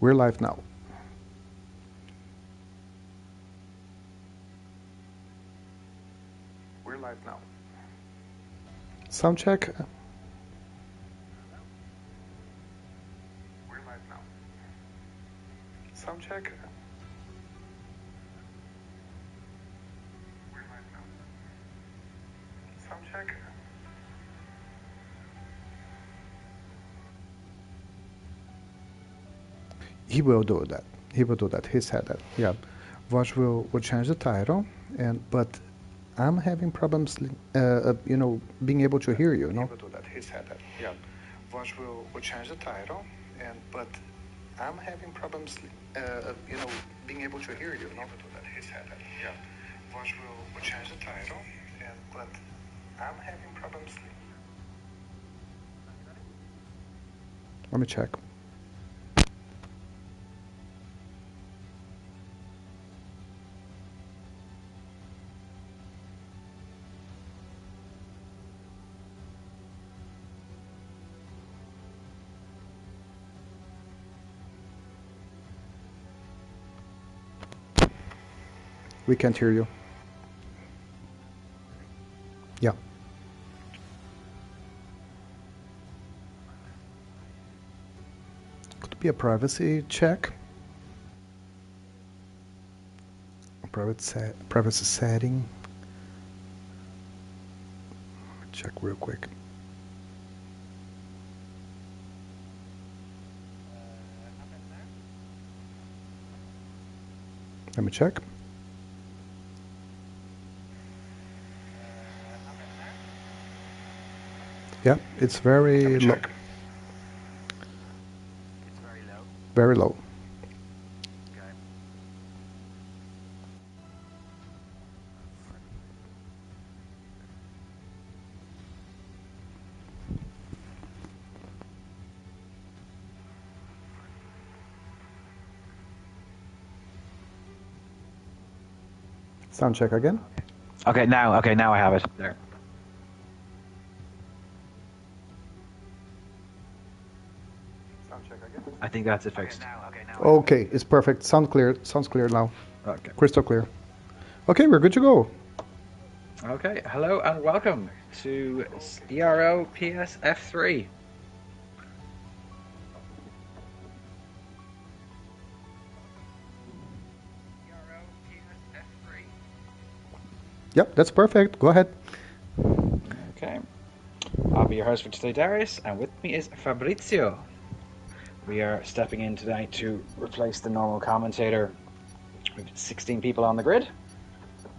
We're live now. We're live now. Sound check. We're live now. Sound check. We're live now. Sound check. He will do that. He will do that. He said that. Yeah. Vosh will change the title, but I'm having problems, being able to hear you. No. He will do that. He said that. Yeah. Vosh will change the title, but I'm having problems, being able to hear you. No. He will do that. He said that. Yeah. Vosh will change the title, but I'm having problems. Let me check. We can't hear you. Yeah. Could be a privacy check. A privacy setting. Check real quick. Let me check. Yeah, it's very low. It's very low. Very low. Okay. Sound check again. Okay, now I have it. There. I think that's it fixed. Okay, it's perfect. Sounds clear now. Okay. Crystal clear. Okay, we're good to go. Okay, hello and welcome to Ero Ps F3. Yep, that's perfect. Go ahead. Okay. I'll be your host for today, Darius, and with me is Fabrizio. We are stepping in tonight to replace the normal commentator. We have 16 people on the grid.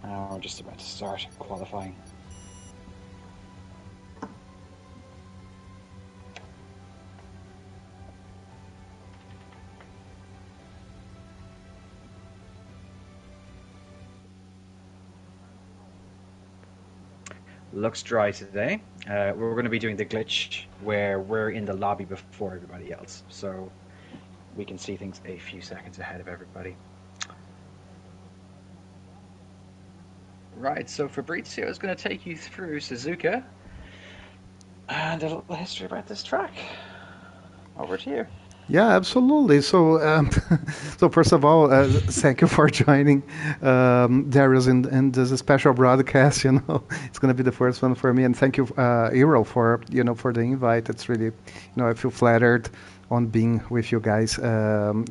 We're just about to start qualifying. Looks dry today. We're going to be doing the glitch where we're in the lobby before everybody else, so we can see things a few seconds ahead of everybody. Right, so Fabrizio is going to take you through Suzuka and a little history about this track. Over to you. Yeah, absolutely. So, so first of all, thank you for joining Darius in this special broadcast. You know, it's going to be the first one for me, and thank you, Ero, for for the invite. It's really, I feel flattered on being with you guys, in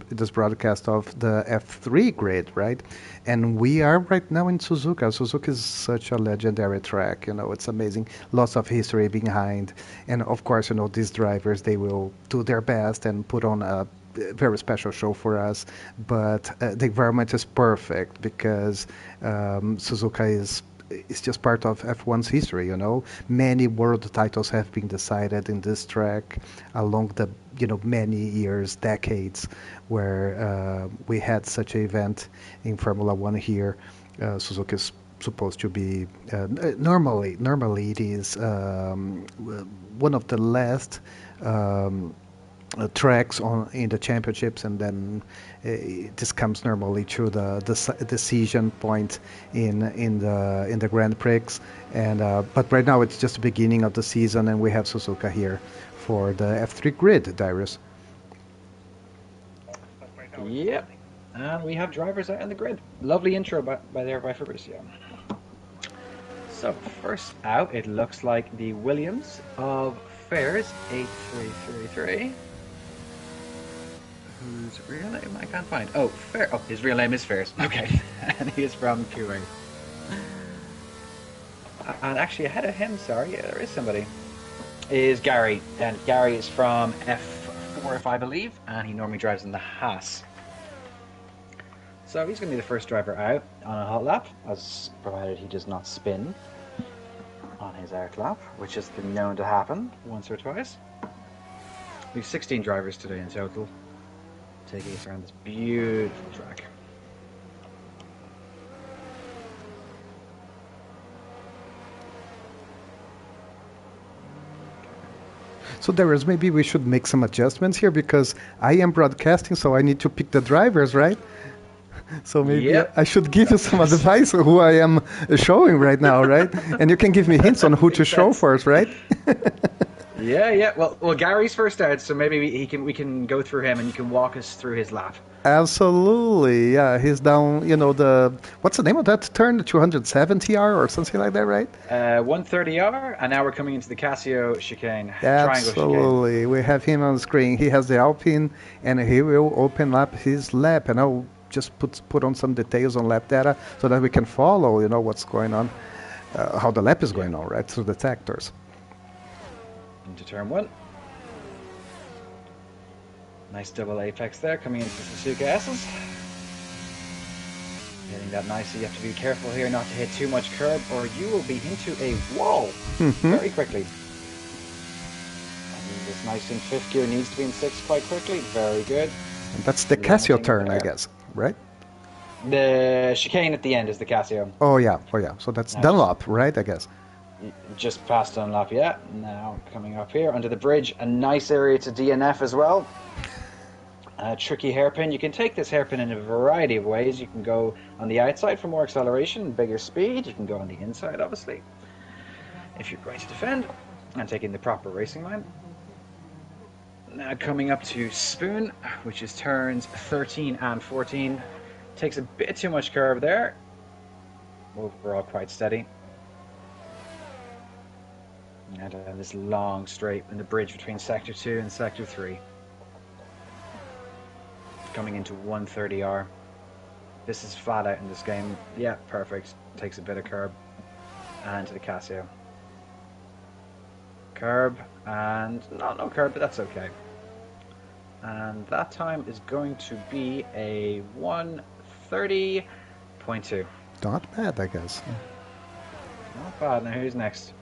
this broadcast of the F3 grid, right? And we are right now in Suzuka. Suzuka is such a legendary track. It's amazing. Lots of history behind, and of course, these drivers, they will do their best and put on a very special show for us. But the environment is perfect because Suzuka is. It's just part of F1's history, Many world titles have been decided in this track along the, many years, decades, where we had such an event in Formula One here. Suzuka is supposed to be normally it is one of the last tracks in the championships, and then this comes normally to the decision point in the Grand Prix. And but right now it's just the beginning of the season, and we have Suzuka here for the F3 grid, Darius. Yep. And we have drivers out on the grid. Lovely intro by Fabrizio. So first out, it looks like the Williams of Fairs 8333. Whose real name I can't find. Oh, Fair. Oh, his real name is Fairs. Okay, and he is from Kuwait. And actually, ahead of him, sorry, there is somebody. Is Gary, and Gary is from F4, if I believe, and he normally drives in the Haas. So he's going to be the first driver out on a hot lap, as provided he does not spin on his out lap, which has been known to happen once or twice. We have 16 drivers today in total, taking us around this beautiful track. So maybe we should make some adjustments here because I am broadcasting, so I need to pick the drivers, right? So maybe I should give you some advice on who I am showing right now, right? And you can give me hints on who to show first, right? Yeah. Well, Gary's first out, so maybe we can go through him and you can walk us through his lap. Absolutely, yeah. He's down, what's the name of that turn? The 270R or something like that, right? 130R, and now we're coming into the Casio chicane. Absolutely, chicane. We have him on the screen. He has the Alpine, and he will open up his lap, and I'll just put on some details on lap data so that we can follow, what's going on, how the lap is going on, right, through the sectors. Into turn one. Nice double apex there, coming into the Suzuka S's. Getting that nicely. You have to be careful here not to hit too much curb, or you will be into a wall very quickly. And this nice in fifth gear needs to be in sixth quite quickly. Very good. And that's the Casio turn, I guess, right? The chicane at the end is the Casio. Oh yeah. So that's Dunlop, right? I guess. Just past Dunlop, yeah. Now coming up here under the bridge, a nice area to DNF as well. A tricky hairpin. You can take this hairpin in a variety of ways. You can go on the outside for more acceleration, bigger speed. You can go on the inside, obviously, if you're going to defend and taking the proper racing line. Now coming up to Spoon, which is turns 13 and 14. Takes a bit too much curve there. Overall quite steady. And this long straight in the bridge between Sector 2 and Sector 3. Coming into 130R. This is flat out in this game. Yeah, perfect. Takes a bit of curb. And to the Casio. Curb, and no curb, but that's okay. And that time is going to be a 130.2. Not bad, I guess. Not bad. Now who's next?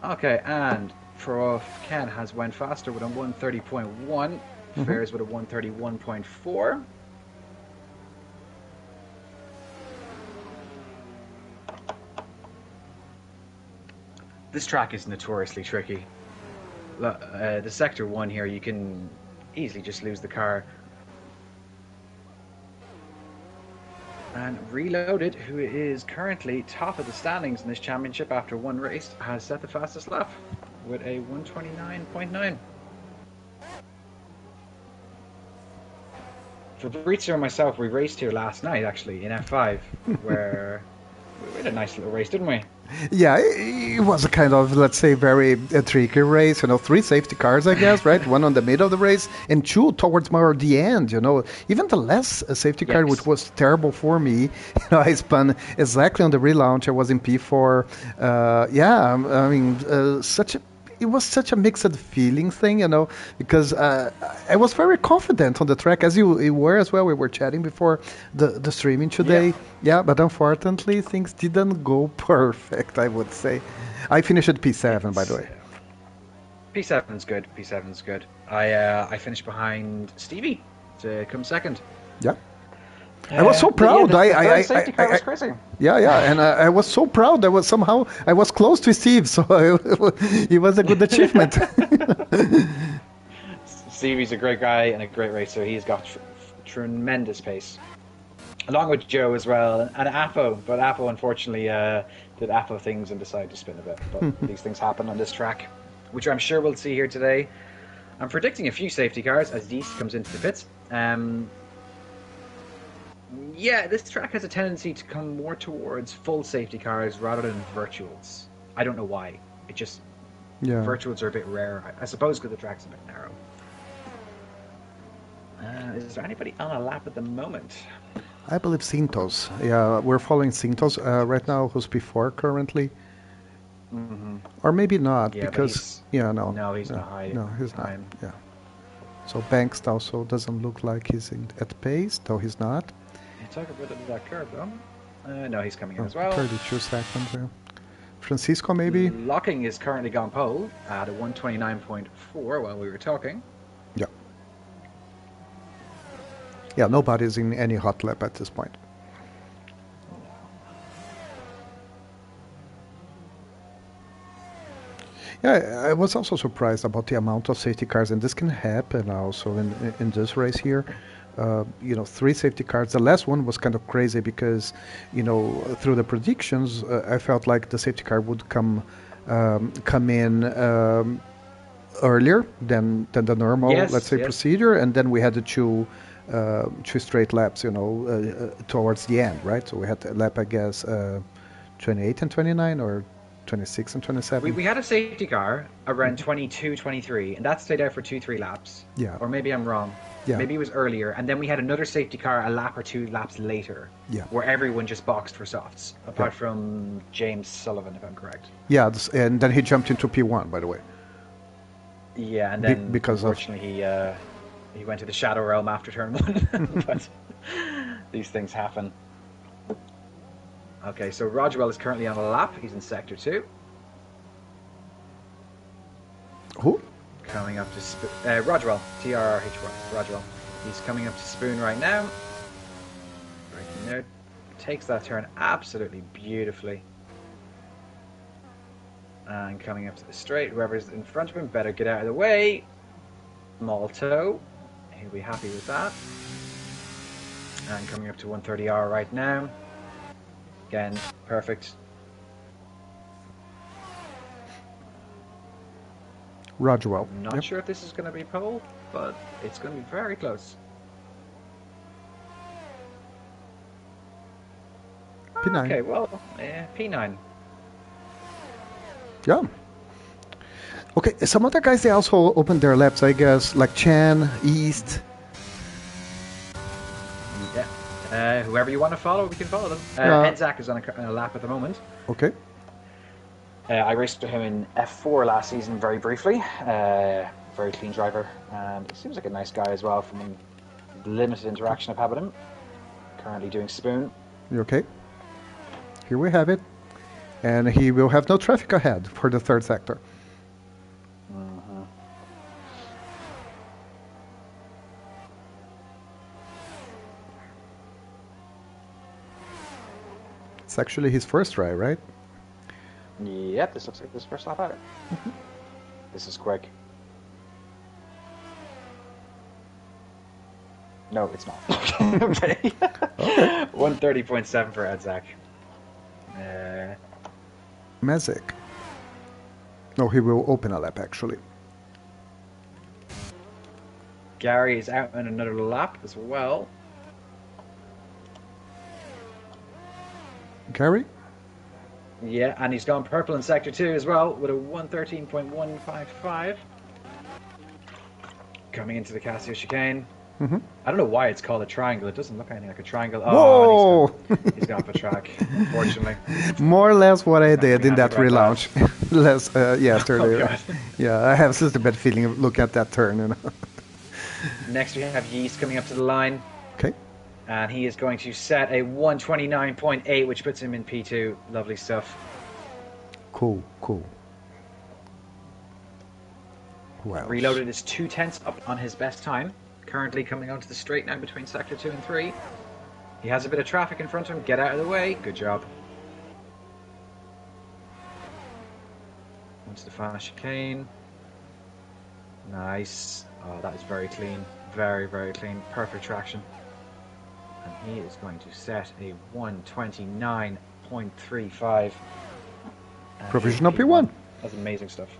Okay, and Prof Ken has went faster with a 130.1. Fairs with a 131.4. This track is notoriously tricky. The sector 1 here, you can easily just lose the car. And Reloaded, who is currently top of the standings in this championship after one race, has set the fastest lap with a 129.9. Fabrizio and myself, we raced here last night, actually, in F5, where we had a nice little race, didn't we? Yeah, it was a kind of, let's say, very tricky race. 3 safety cars, I guess, right? One on the middle of the race, and 2 towards more the end. Even the last safety car, which was terrible for me. I spun exactly on the relaunch. I was in P4. It was such a mixed feeling thing, because I was very confident on the track, as you were as well. We were chatting before the streaming today. Yeah, but unfortunately, things didn't go perfect, I would say. I finished at P7, by the way. P7's good. P7's good. I finished behind Stevie to come second. Yeah. I was so proud. The safety car was crazy. Yeah, and I was so proud. I was close to Steve, so it was a good achievement. Stevie's a great guy and a great racer. He's got tremendous pace, along with Joe as well, and Apo. But Apo, unfortunately, did Apo things and decided to spin a bit. But these things happen on this track, which I'm sure we'll see here today. I'm predicting a few safety cars as Deese comes into the pits. Yeah, this track has a tendency to come more towards full safety cars rather than virtuals. I don't know why. It just virtuals are a bit rare. I suppose because the track's a bit narrow. Is there anybody on a lap at the moment? I believe Cintos. Yeah, we're following Cintos right now, who's P4 currently. Or maybe not, Yeah, because no, he's not high. No, he's not. Yeah. So Banks also doesn't look like he's at pace, though he's not. You talk about that curve, though. No, he's coming in as well. 32 seconds. Yeah. Francisco, maybe. Locking is currently gone pole at a 129.4 while we were talking. Yeah. Yeah, nobody's in any hot lap at this point. Yeah, I was also surprised about the amount of safety cars, and this can happen also in this race here. 3 safety cars. The last one was kind of crazy because, through the predictions, I felt like the safety car would come in earlier than the normal, procedure, and then we had the two straight laps, towards the end, right? So we had a lap, I guess, 28 and 29, or 26 and 27. We had a safety car around 22, 23, and that stayed out for 2-3 laps. Yeah. Or maybe I'm wrong. Yeah. Maybe it was earlier, and then we had another safety car a lap or 2 laps later. Yeah. Where everyone just boxed for softs, apart from James Sullivan, if I'm correct. Yeah, and then he jumped into P1, by the way. Yeah, and then because unfortunately he went to the Shadow Realm after turn 1. But these things happen. Okay, so Rodwell is currently on a lap. He's in Sector 2. Who? Coming up to Rodwell, TRRH1, Rodwell. He's coming up to Spoon right now. Breaking there. Takes that turn absolutely beautifully. And coming up to the straight, whoever's in front of him better get out of the way. Malto. He'll be happy with that. And coming up to 130R right now. Again, perfect. Rodwell. Not sure if this is going to be pole, but it's going to be very close. P9. Okay, well, P9. Yeah. Okay, some other guys, they also opened their laps, I guess, like Chan, East. Yeah. Whoever you want to follow, we can follow them. Edzak is on a lap at the moment. Okay. I raced with him in F4 last season very briefly. Very clean driver. And he seems like a nice guy as well from the limited interaction I've had with him. Currently doing Spoon. Okay. Here we have it. And he will have no traffic ahead for the third sector. It's actually his first try, right? Yep, this looks like his first lap out. This is quick. No, it's not. Okay. 130.7 for Edzak. Mezek. No, he will open a lap, actually. Gary is out on another lap as well. Gary? Yeah, and he's gone purple in Sector 2 as well with a 113.155. Coming into the Casio chicane. I don't know why it's called a triangle. It doesn't look anything like a triangle. Whoa! Oh, he's gone for track, unfortunately. More or less what I did in that relaunch. Earlier. Oh, yeah, I have such a bad feeling of looking at that turn. Next we have Yeast coming up to the line. Okay. And he is going to set a 129.8, which puts him in P2. Lovely stuff. Cool. Wow. Reloaded is 0.2 up on his best time. Currently coming onto the straight now between Sector 2 and 3. He has a bit of traffic in front of him. Get out of the way. Good job. Into the final chicane. Nice. Oh, that is very clean. Very, very clean. Perfect traction. And he is going to set a 129.35. Provisional P1. That's amazing stuff.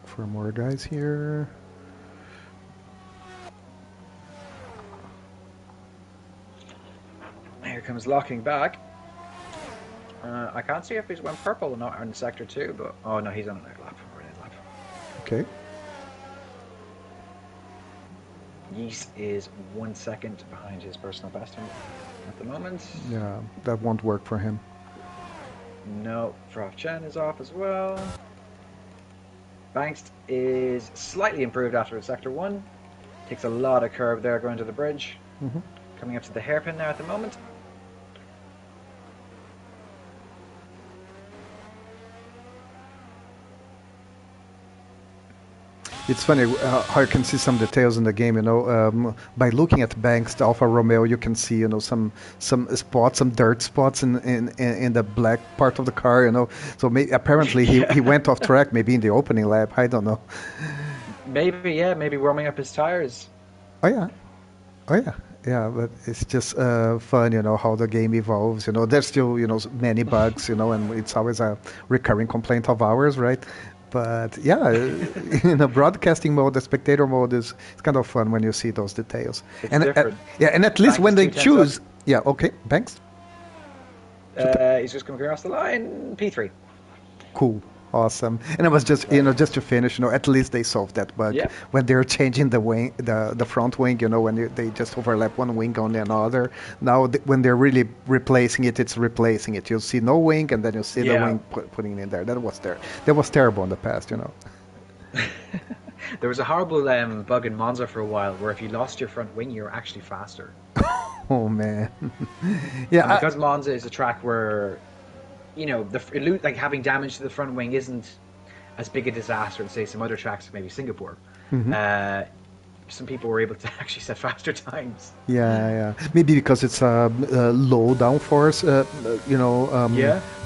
for more guys here. Here comes locking back. I can't see if he's went purple or not in sector 2, but oh no, he's on an out lap or an in lap. Okay. Yeast is 1 second behind his personal best at the moment. Yeah, that won't work for him. No, Prof Chen is off as well. Banks is slightly improved after sector 1. Takes a lot of curve there going to the bridge. Coming up to the hairpin now at the moment. It's funny how you can see some details in the game. By looking at Banks, the Alfa Romeo, you can see some spots, some dirt spots in the black part of the car. So apparently he went off track, maybe in the opening lap. I don't know. Maybe warming up his tires. Oh yeah. Yeah, but it's just fun, how the game evolves. There's still, many bugs, and it's always a recurring complaint of ours, right? But yeah, in a broadcasting mode, the spectator mode is it's kind of fun when you see those details. It's and different. And at least Banks when they choose, yeah, okay, Banks. He's just coming across the line. P3. Cool. Awesome. And it was just, just to finish, at least they solved that bug. Yeah. When they're changing the wing, the front wing, when they just overlap one wing on another. Now, when they're really replacing it, it's replacing it. You'll see no wing, and then you'll see the wing putting it in there. That was terrible in the past, There was a horrible bug in Monza for a while, where if you lost your front wing, you were actually faster. Oh, man. Yeah. And because Monza is a track where like having damage to the front wing isn't as big a disaster as say some other tracks, maybe Singapore. Some people were able to actually set faster times. Yeah. Maybe because it's a low downforce,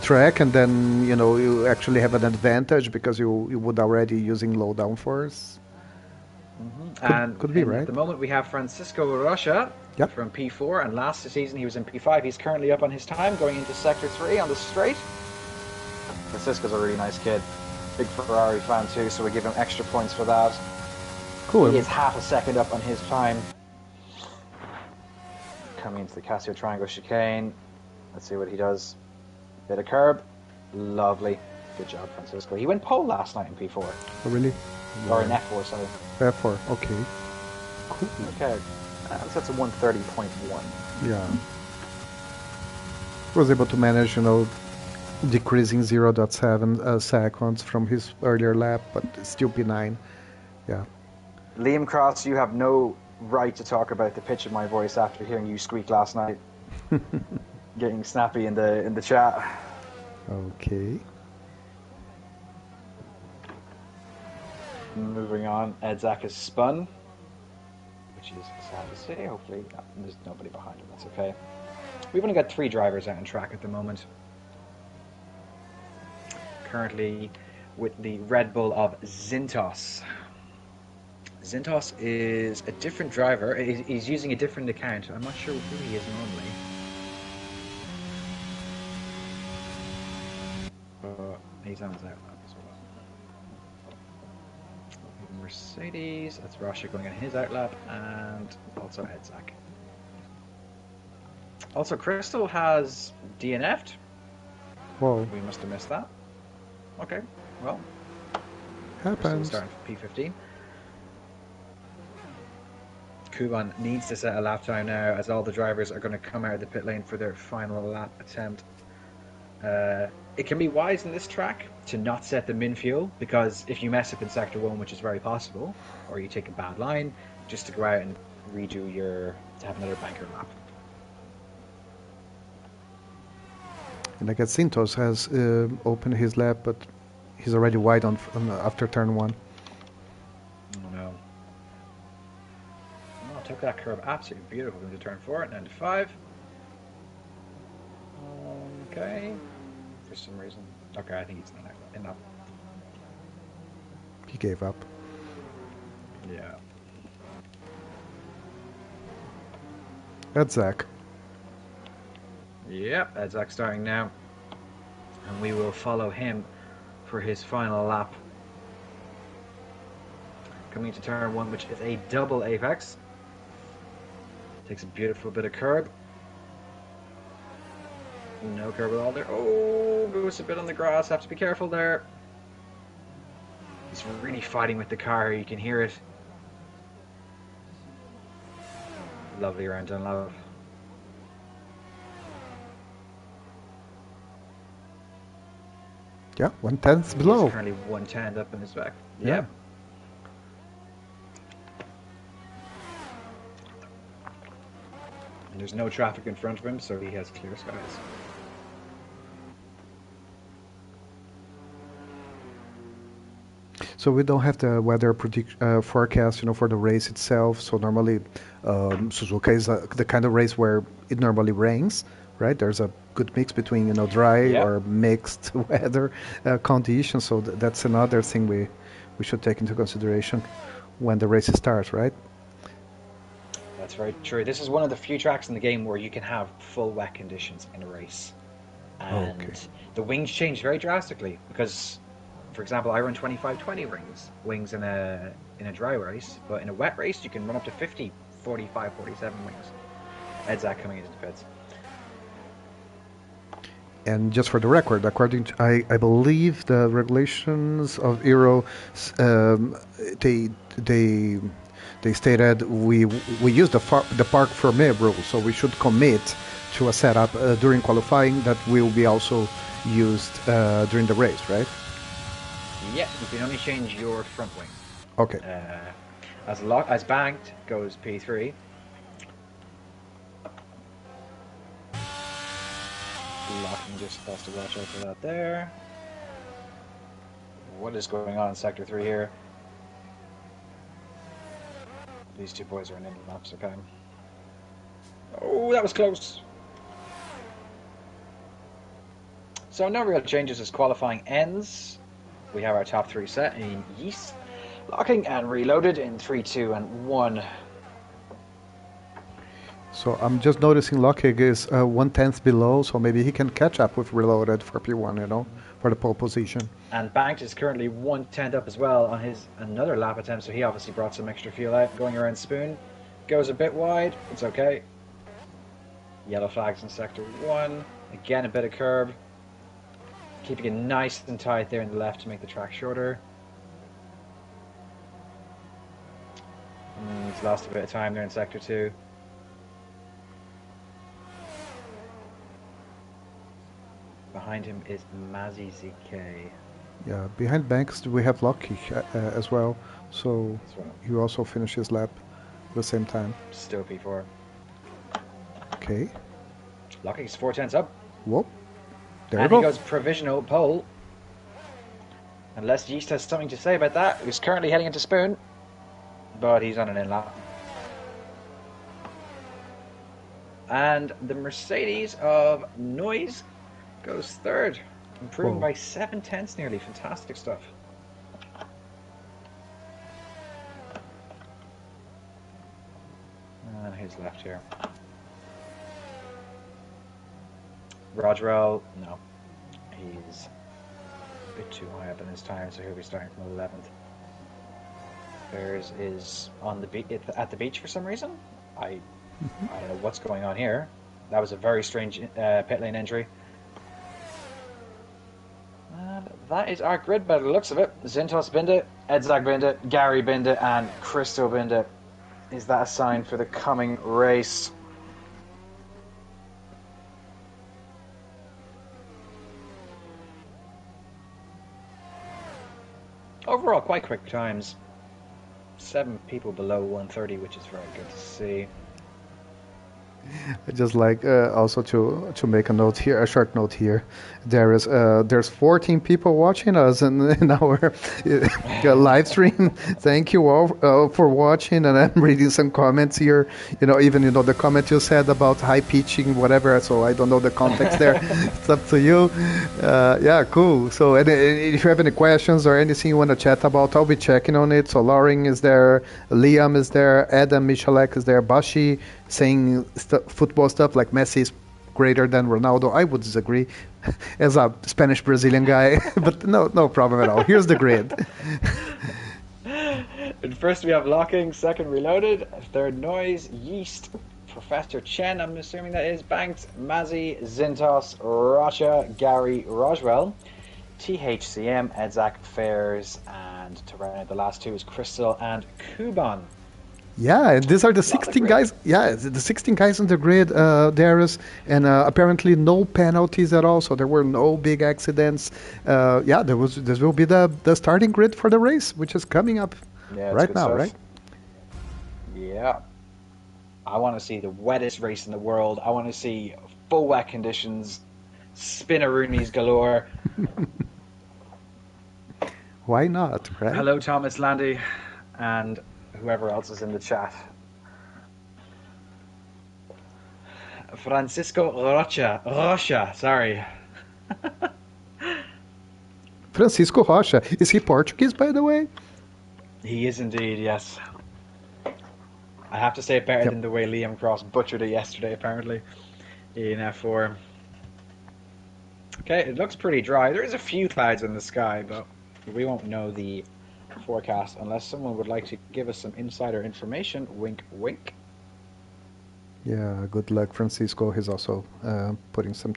track, and then you actually have an advantage because you would already using low downforce. Could be right. At the moment, we have Francisco Rocha. Yep. From P4, and last season he was in P5. He's currently up on his time, going into Sector 3 on the straight. Francisco's a really nice kid. Big Ferrari fan too, so we give him extra points for that. Cool. He is half a second up on his time. Coming into the Casio Triangle chicane. Let's see what he does. Bit of curb. Lovely. Good job, Francisco. He went pole last night in P4. Oh, really? Or in F4, sorry. F4, okay. Cool. Okay. So that's a 130.1. Yeah. Was able to manage, decreasing 0.7 seconds from his earlier lap, but still P9. Yeah. Liam Cross, you have no right to talk about the pitch of my voice after hearing you squeak last night. Getting snappy in the chat. Okay. Moving on, Edzak is spun. Which is sad to see. Hopefully there's nobody behind him. That's okay. We've only got 3 drivers out on track at the moment. Currently with the Red Bull of Zintos. Zintos is a different driver. He's using a different account. I'm not sure who he is normally. He's on his out lap as well. Mercedes, that's Rasha going on his outlap, and also Edzak. Also, Crystal has DNF'd. Whoa. We must have missed that. Okay, well. Happens. Starting from P15. Kuban needs to set a lap time now, as all the drivers are going to come out of the pit lane for their final lap attempt. It can be wise in this track to not set the min fuel, because if you mess up in sector 1, which is very possible, or you take a bad line, just to go out and to have another banker lap. And I guess Zintos has opened his lap, but he's already wide on after turn 1. Oh no. Oh, took that curve absolutely beautiful into turn 4 and then to 5. Okay. For some reason. Okay, I think he's not enough. He gave up. Yeah. Edzak. Yep, Edzak starting now. And we will follow him for his final lap. coming into turn 1, which is a double apex. Takes a beautiful bit of curb. No curb at all there. Oh, moves a bit on the grass. Have to be careful there. He's really fighting with the car. You can hear it. Lovely around Dunlop. Yeah, 1/10 below. He's currently 110 up in his back. Yeah. Yep. And there's no traffic in front of him, so he has clear skies. So we don't have the weather forecast, for the race itself. So normally, Suzuka is the kind of race where it normally rains, right? There's a good mix between, dry or mixed weather conditions. So that's another thing we should take into consideration when the race starts, right? That's very true. This is one of the few tracks in the game where you can have full wet conditions in a race. And the wings change very drastically because, for example, I run 25-20 wings in a dry race, but in a wet race you can run up to 50, 45, 47 wings. Edzak coming into the pits. And just for the record, according to I believe the regulations of Ero, they stated we use the park permit rule, so we should commit to a setup during qualifying that will be also used during the race, right? Yeah, you can only change your front wing. Okay. As banked goes P3. Locking just has to watch out for that there. What is going on in Sector 3 here? These two boys are in Inland laps, okay. Oh, that was close. So no real changes as qualifying ends. We have our top 3 set in Yeast. Locking and reloaded in 3, 2, and 1. So I'm just noticing Lockig is 1/10 below, so maybe he can catch up with Reloaded for P1, for the pole position. And Banked is currently 1/10 up as well on his another lap attempt, so he obviously brought some extra fuel out. Going around Spoon, goes a bit wide, it's okay. Yellow flags in Sector 1, again a bit of curb. Keeping it nice and tight there in the left to make the track shorter. He's lost a bit of time there in Sector 2. Behind him is Mazzy ZK. Yeah, behind Banks we have Lockig as well, so he also finishes lap at the same time. Still P4. Okay. Lockig's 4/10 up. Whoop. There and we he go. goes provisional pole. Unless Yeast has something to say about that. He's currently heading into Spoon, but he's on an in-lap. And the Mercedes of Noise goes third, improving by 7/10 nearly. Fantastic stuff. And who's left here? Rodgerell, no. He's a bit too high up in his time, so he'll be starting from 11th. Bears is on the at the beach for some reason. I don't know what's going on here. That was a very strange pit lane entry. And that is our grid by the looks of it. Zintos Binde, Edzak Binde, Gary Binde, and Christo Binde. Is that a sign for the coming race? Overall, quite quick times. 7 people below 130, which is very good to see. I just like also to make a short note here. There's 14 people watching us in our live stream. Thank you all for watching, and I'm reading some comments here. Even the comment you said about high pitching, whatever. So I don't know the context there. It's up to you. Yeah, cool. So if you have any questions or anything you want to chat about, I'll be checking on it. So Lauren is there, Liam is there, Adam Michalek is there, Bashi saying football stuff like Messi is greater than Ronaldo. I would disagree as a Spanish Brazilian guy, but no problem at all. Here's the grid. And first we have Locking, second Reloaded, third Noise, Yeast, Professor Chen, I'm assuming that is, Banks, Mazzy, Zintos, Rocha, Gary, Roswell, THCM, Edzak, Fairs, and to round out the last two is Crystal and Kuban. Yeah, and these are the Lot of 16 grid. guys. Yeah, the 16 guys on the grid, Darius, and apparently no penalties at all. So there were no big accidents. Yeah, there was. This will be the starting grid for the race, which is coming up Yeah, it's right good now, stuff. right? Yeah. I want to see the wettest race in the world. I want to see full wet conditions, spinneroonies galore. Why not, right? Hello, Thomas Landy, and whoever else is in the chat. Francisco Rocha, sorry. Francisco Rocha. Is he Portuguese, by the way? He is indeed, yes. I have to say it better Yep. than the way Liam Cross butchered it yesterday, apparently, in F4. Okay, it looks pretty dry. There is a few clouds in the sky, but we won't know the forecast unless someone would like to give us some insider information. Wink, wink. Yeah, good luck, Francisco. He's also putting some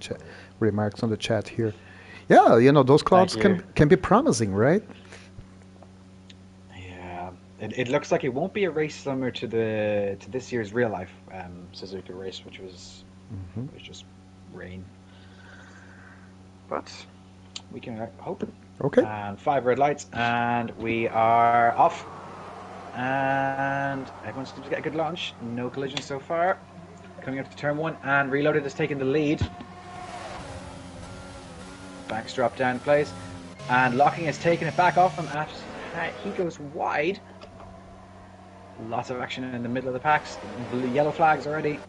remarks on the chat here. Yeah, those Thank clouds you. can be promising, right? Yeah, it looks like it won't be a race similar to this year's real life Suzuka race, which was just rain. But we can hope. Okay. And 5 red lights, and we are off. And everyone seems to get a good launch. No collisions so far. Coming up to turn 1, and Reloaded has taken the lead. Banks drop down place, and Locking has taken it back off him. He goes wide. Lots of action in the middle of the packs. Blue, yellow flags already.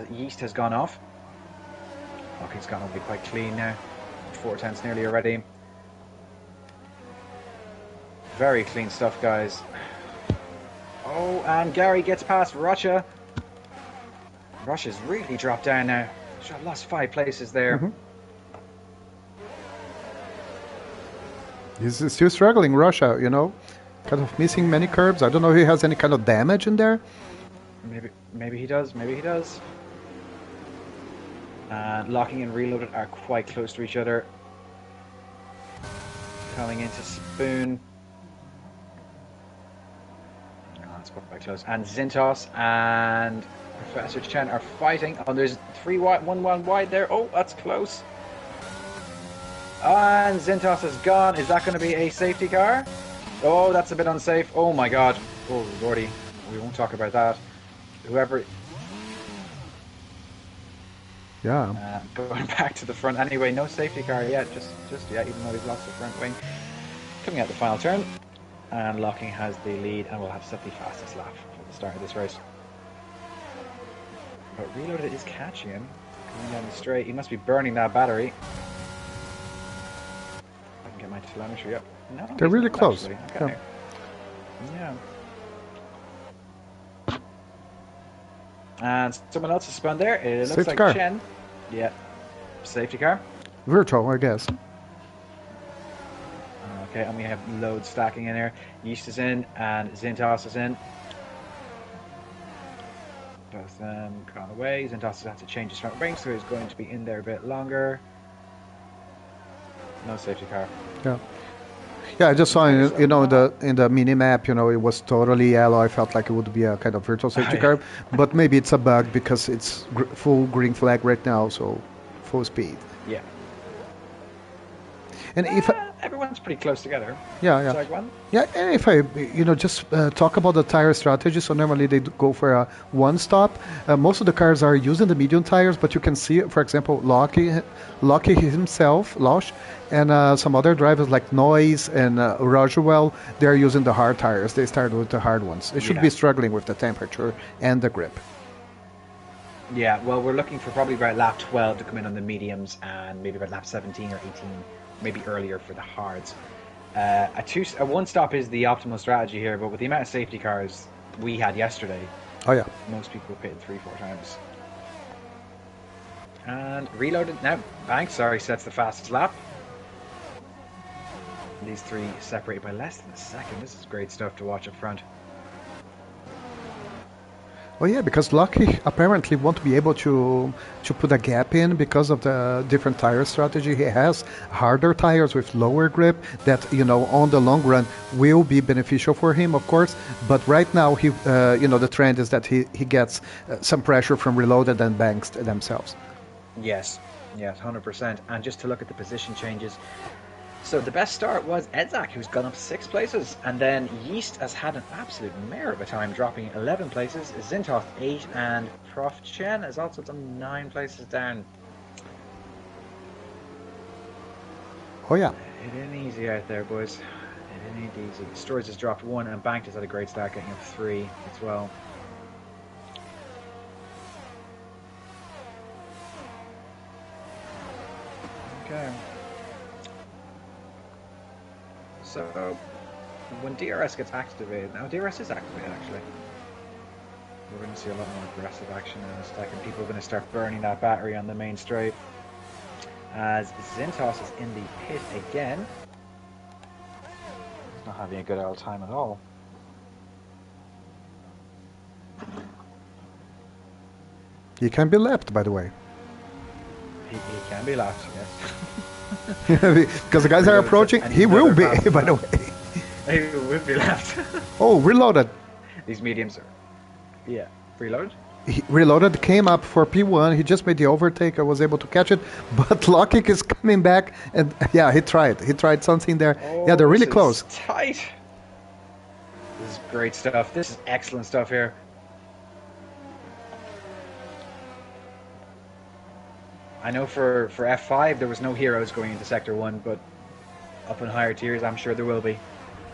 Yeast has gone off. Locking's gone to be quite clean now. 4 tenths nearly already. Very clean stuff, guys. Oh, and Gary gets past Rocha. Rocha's really dropped down now. She's lost 5 places there. He's still struggling, Russia, kind of missing many curbs. I don't know if he has any kind of damage in there. Maybe he does. Maybe he does. Locking and Reloaded are quite close to each other. Coming into Spoon. That's quite close. And Zintos and Professor Chen are fighting. Oh, there's 3 wide, 1 wide there. Oh, that's close. And Zintos is gone. Is that going to be a safety car? Oh, that's a bit unsafe. Oh my god. Oh, lordy. We won't talk about that. Whoever... Yeah. Going back to the front anyway. No safety car yet. Just yet, even though we've lost the front wing. Coming out the final turn. And Locking has the lead, and we'll have set the fastest lap for the start of this race. But Reloaded is catching him. Coming down the straight. He must be burning that battery. I can get my telemetry up. No, They're really not close. actually. Okay. Yeah. And someone else has spun there. It looks Safety like car. Chen. Yeah. Safety car. Virtual, I guess. Okay, and we have load stacking in here. Yeast is in, and Zintos is in. Both of them gone away. Zintos has had to change his front wing, so he's going to be in there a bit longer. No safety car. Yeah. Yeah, I just saw in the mini map, it was totally yellow. I felt like it would be a kind of virtual safety car, but maybe it's a bug because it's full green flag right now, so full speed. Yeah. And if everyone's pretty close together. Yeah. And if I, just talk about the tire strategy. So normally they go for a one stop. Most of the cars are using the medium tires, but you can see, for example, Lockie himself, Losh, and some other drivers like Noise and Roswell, they're using the hard tires. They started with the hard ones. They should be struggling with the temperature and the grip. Yeah, well, we're looking for probably about lap 12 to come in on the mediums, and maybe about lap 17 or 18, maybe earlier for the hards. A one stop is the optimal strategy here, but with the amount of safety cars we had yesterday, most people were pitted 3-4 times. And Reloaded now. Banks, sorry, sets the fastest lap. These three separated by less than a second. This is great stuff to watch up front. Oh yeah, because Lucky apparently won't be able to put a gap in because of the different tire strategy he has. Harder tires with lower grip that on the long run will be beneficial for him, of course. But right now the trend is that he gets some pressure from Reloaded and Banks themselves. Yes, 100%. And just to look at the position changes. So the best start was Edzak, who's gone up 6 places, and then Yeast has had an absolute mare of a time, dropping 11 places. Zintoth 8, and Prof Chen has also done 9 places down. Oh yeah, It ain't easy out there, boys. It ain't easy. Storage has dropped 1, and Banked has had a great start, getting up 3 as well. Okay. So, when DRS gets activated, now DRS is activated actually, we're going to see a lot more aggressive action in a second. People are going to start burning that battery on the main straight. As Zintos is in the pit again. He's not having a good old time at all. he can be lapped, by the way. He can be lapped, yes. Because the guys are approaching. He will be, by the way. He will be lapped. Oh, Reloaded. These mediums are, yeah, reloaded. He Reloaded came up for P1. He just made the overtake. I was able to catch it, but Lockkick is coming back, and yeah, he tried something there. Oh, yeah, they're really this close. Is tight. This is great stuff. This is excellent stuff here. I know for F5 there was no heroes going into Sector 1, but up in higher tiers I'm sure there will be.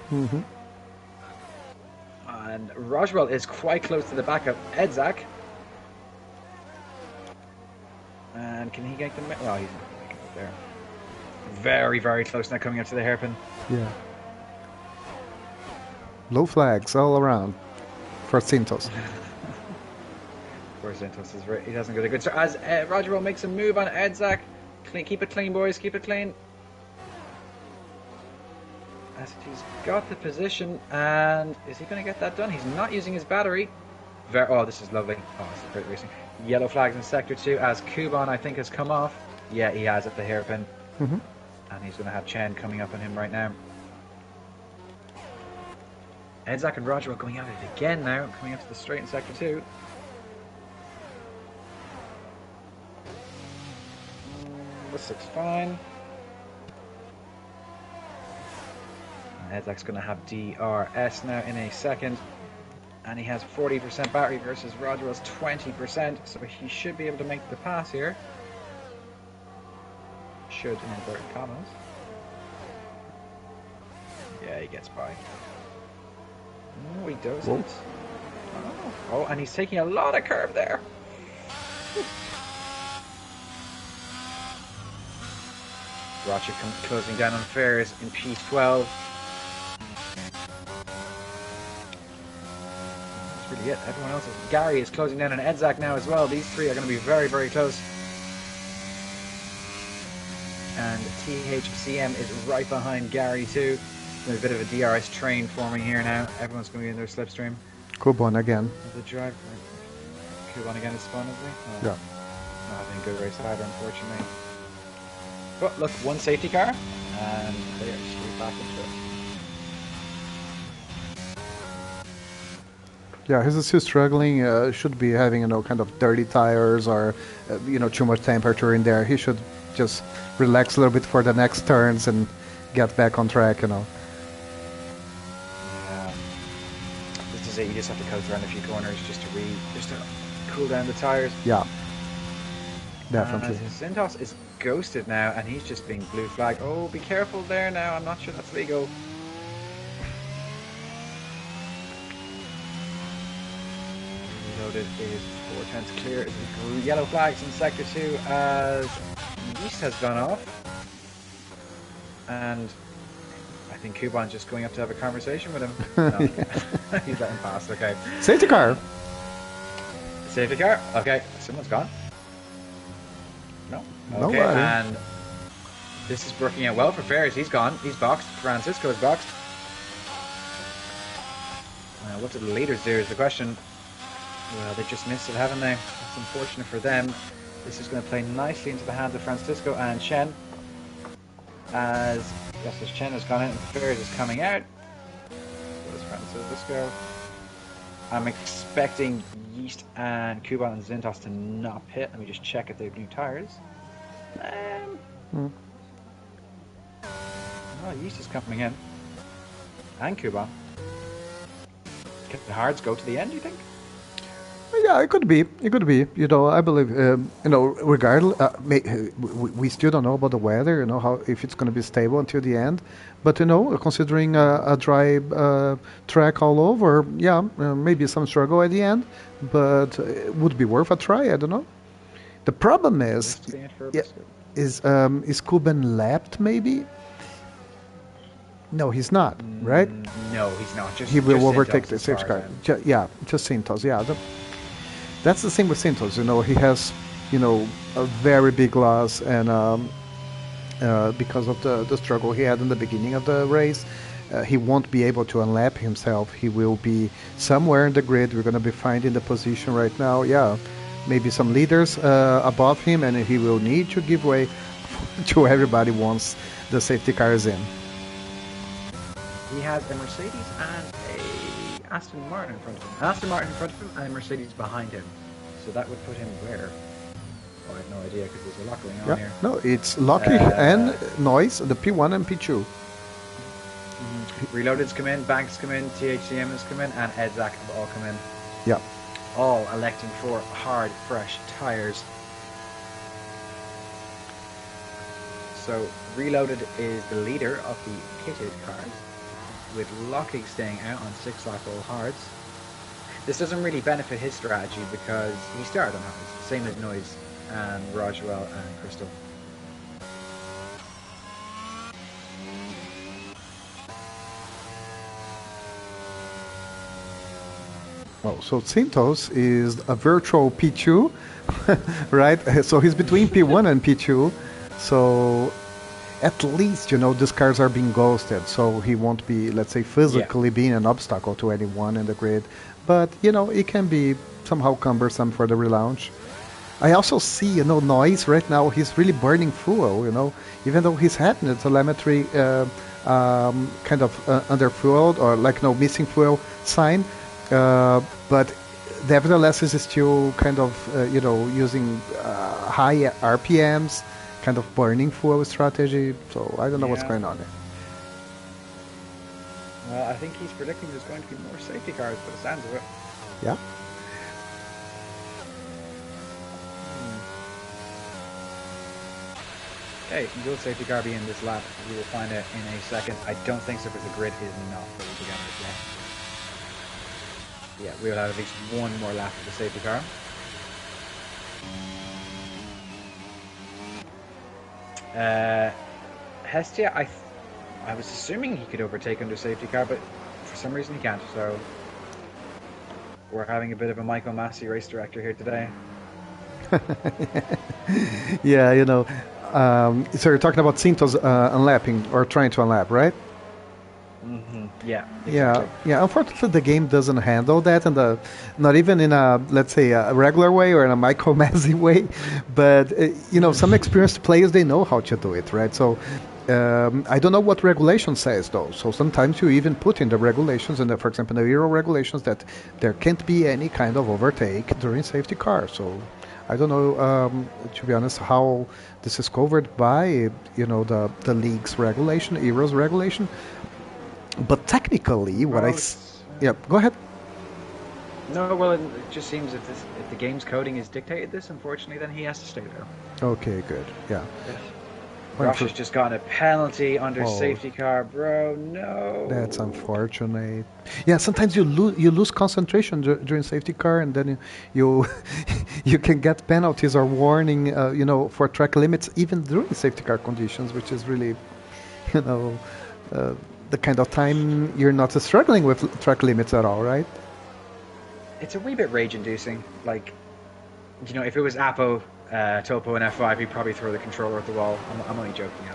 Mm-hmm. And Roswell is quite close to the backup. Edzak. And can he get the... Well, he's not going to make it up there. Very, very close now coming up to the hairpin. Yeah. Low flags all around for Zintos. Poor Zintos, he doesn't get a good start. As Roswell makes a move on Edzak. Keep it clean, boys. Keep it clean. As he's got the position, and is he going to get that done? He's not using his battery. Oh, this is lovely. Oh, this is great racing. Yellow flags in Sector 2 as Kuban, I think, has come off. Yeah, he has at the hairpin. Mm-hmm. And he's going to have Chen coming up on him right now. Edzak and Roger are going at it again now, coming up to the straight in Sector 2. This looks fine. Edzak's going to have DRS now in a second. And he has 40% battery versus Rodwell's 20%, so he should be able to make the pass here. Should, in inverted commas. Yeah, he gets by. No, he doesn't. Oh, and he's taking a lot of curve there. Roger closing down on fares in P12. That's really it. Everyone else is... Gary is closing down on Edzak now as well. These three are going to be very, very close. And THCM is right behind Gary too. There's a bit of a DRS train forming here now. Everyone's going to be in their slipstream. Kuban again. The drive. Kuban again is spawned, is he? Yeah. Not having a good race either, unfortunately. But look, one safety car, and they are straight back into it. Yeah, he's still struggling. Should be having kind of dirty tires or too much temperature in there. He should just relax a little bit for the next turns and get back on track. Yeah. This is it. You just have to coast around a few corners just to cool down the tires. Yeah. Definitely. Zintos is ghosted now, and he's just being blue flagged. Oh, be careful there now. I'm not sure that's legal. Reloaded is 4 times clear. Yellow flags in Sector 2 as Yeast has gone off. And I think Kuban's just going up to have a conversation with him. No, he's letting pass. Okay. Safety car. Safety car. Okay. Someone's gone. No. Okay. Nobody. And This is working out well for Ferris. He's gone. He's boxed. Francisco is boxed. What do the leaders do is the question. Well, they just missed it, haven't they? That's unfortunate for them. This is going to play nicely into the hands of Francisco and Chen. As Chen has gone in and Ferris is coming out. So is Francisco. I'm expecting Yeast and Kuban and Zintos to not pit. Let me just check if they have new tires. Oh, Yeast is coming in. And Kuban. Can the Hards go to the end, do you think? Yeah, it could be. It could be. You know, I believe. Regardless, we still don't know about the weather. You know, how if it's going to be stable until the end. But considering a dry track all over, yeah, maybe some struggle at the end, but it would be worth a try. I don't know. The problem is, is Kuban lapped maybe? No, he's not. Right? No, he's not. He will overtake the safety car. Just Santos. Yeah. That's the thing with Santos, he has, a very big loss, and because of the struggle he had in the beginning of the race, he won't be able to unlap himself. He will be somewhere in the grid. We're going to be finding the position right now. Yeah, maybe some leaders above him, and he will need to give way to everybody once the safety car is in. He has a Mercedes and a Aston Martin in front of him. Aston Martin in front of him and a Mercedes behind him. So that would put him where? Oh, I have no idea because there's a lot going on here. No, it's Lucky and Noise, the P1 and P2. Reloaded's come in, Banks come in, THCM has come in, and Edzak have all come in. Yeah. All electing for hard, fresh tyres. So Reloaded is the leader of the kitted cars, with Lockheed staying out on 6-lap all hards. This doesn't really benefit his strategy because he started on hards, same as Noise and Rajwell and Crystal. Oh, so Santos is a virtual P2, right? So he's between P1 and P2. So at least, these cars are being ghosted, so he won't be, let's say, physically being an obstacle to anyone in the grid. But, it can be somehow cumbersome for the relaunch. I also see, Noise right now, he's really burning fuel, even though he's having the telemetry kind of under-fueled or missing fuel sign. But nevertheless, is still kind of, using high RPMs, kind of burning fuel strategy. So I don't know what's going on there. Well, I think he's predicting there's going to be more safety cars by the sounds of it. Yeah. Okay, will safety car be in this lap? We will find out in a second. I don't think so because the grid is not fully together yet. Yeah, we'll have at least one more lap of the safety car. Hestia, I was assuming he could overtake under safety car, but for some reason he can't, so we're having a bit of a Michael Massey race director here today. Yeah, so you're talking about Santos unlapping or trying to unlap, right? Yeah. Exactly. Yeah. Unfortunately, the game doesn't handle that, and not even in a, let's say, a regular way or in a Michael Massey way. But some experienced players, they know how to do it, right? So I don't know what regulation says though. So sometimes you even put in the regulations, and for example, the Ero regulations, that there can't be any kind of overtake during safety car. So I don't know, to be honest, how this is covered by the league's regulation, Ero's regulation. But technically, go ahead. No, well, it just seems if the game's coding has dictated this, unfortunately, then he has to stay there. Okay, good. Yeah. Rosh has just gotten a penalty under safety car, bro. No. That's unfortunate. Yeah, sometimes you lose concentration during safety car, and then you can get penalties or warning, for track limits even during safety car conditions, which is really, the kind of time you're not struggling with track limits at all, right? It's a wee bit rage-inducing. If it was Apo, Topo, and F5, he'd probably throw the controller at the wall. I'm only joking.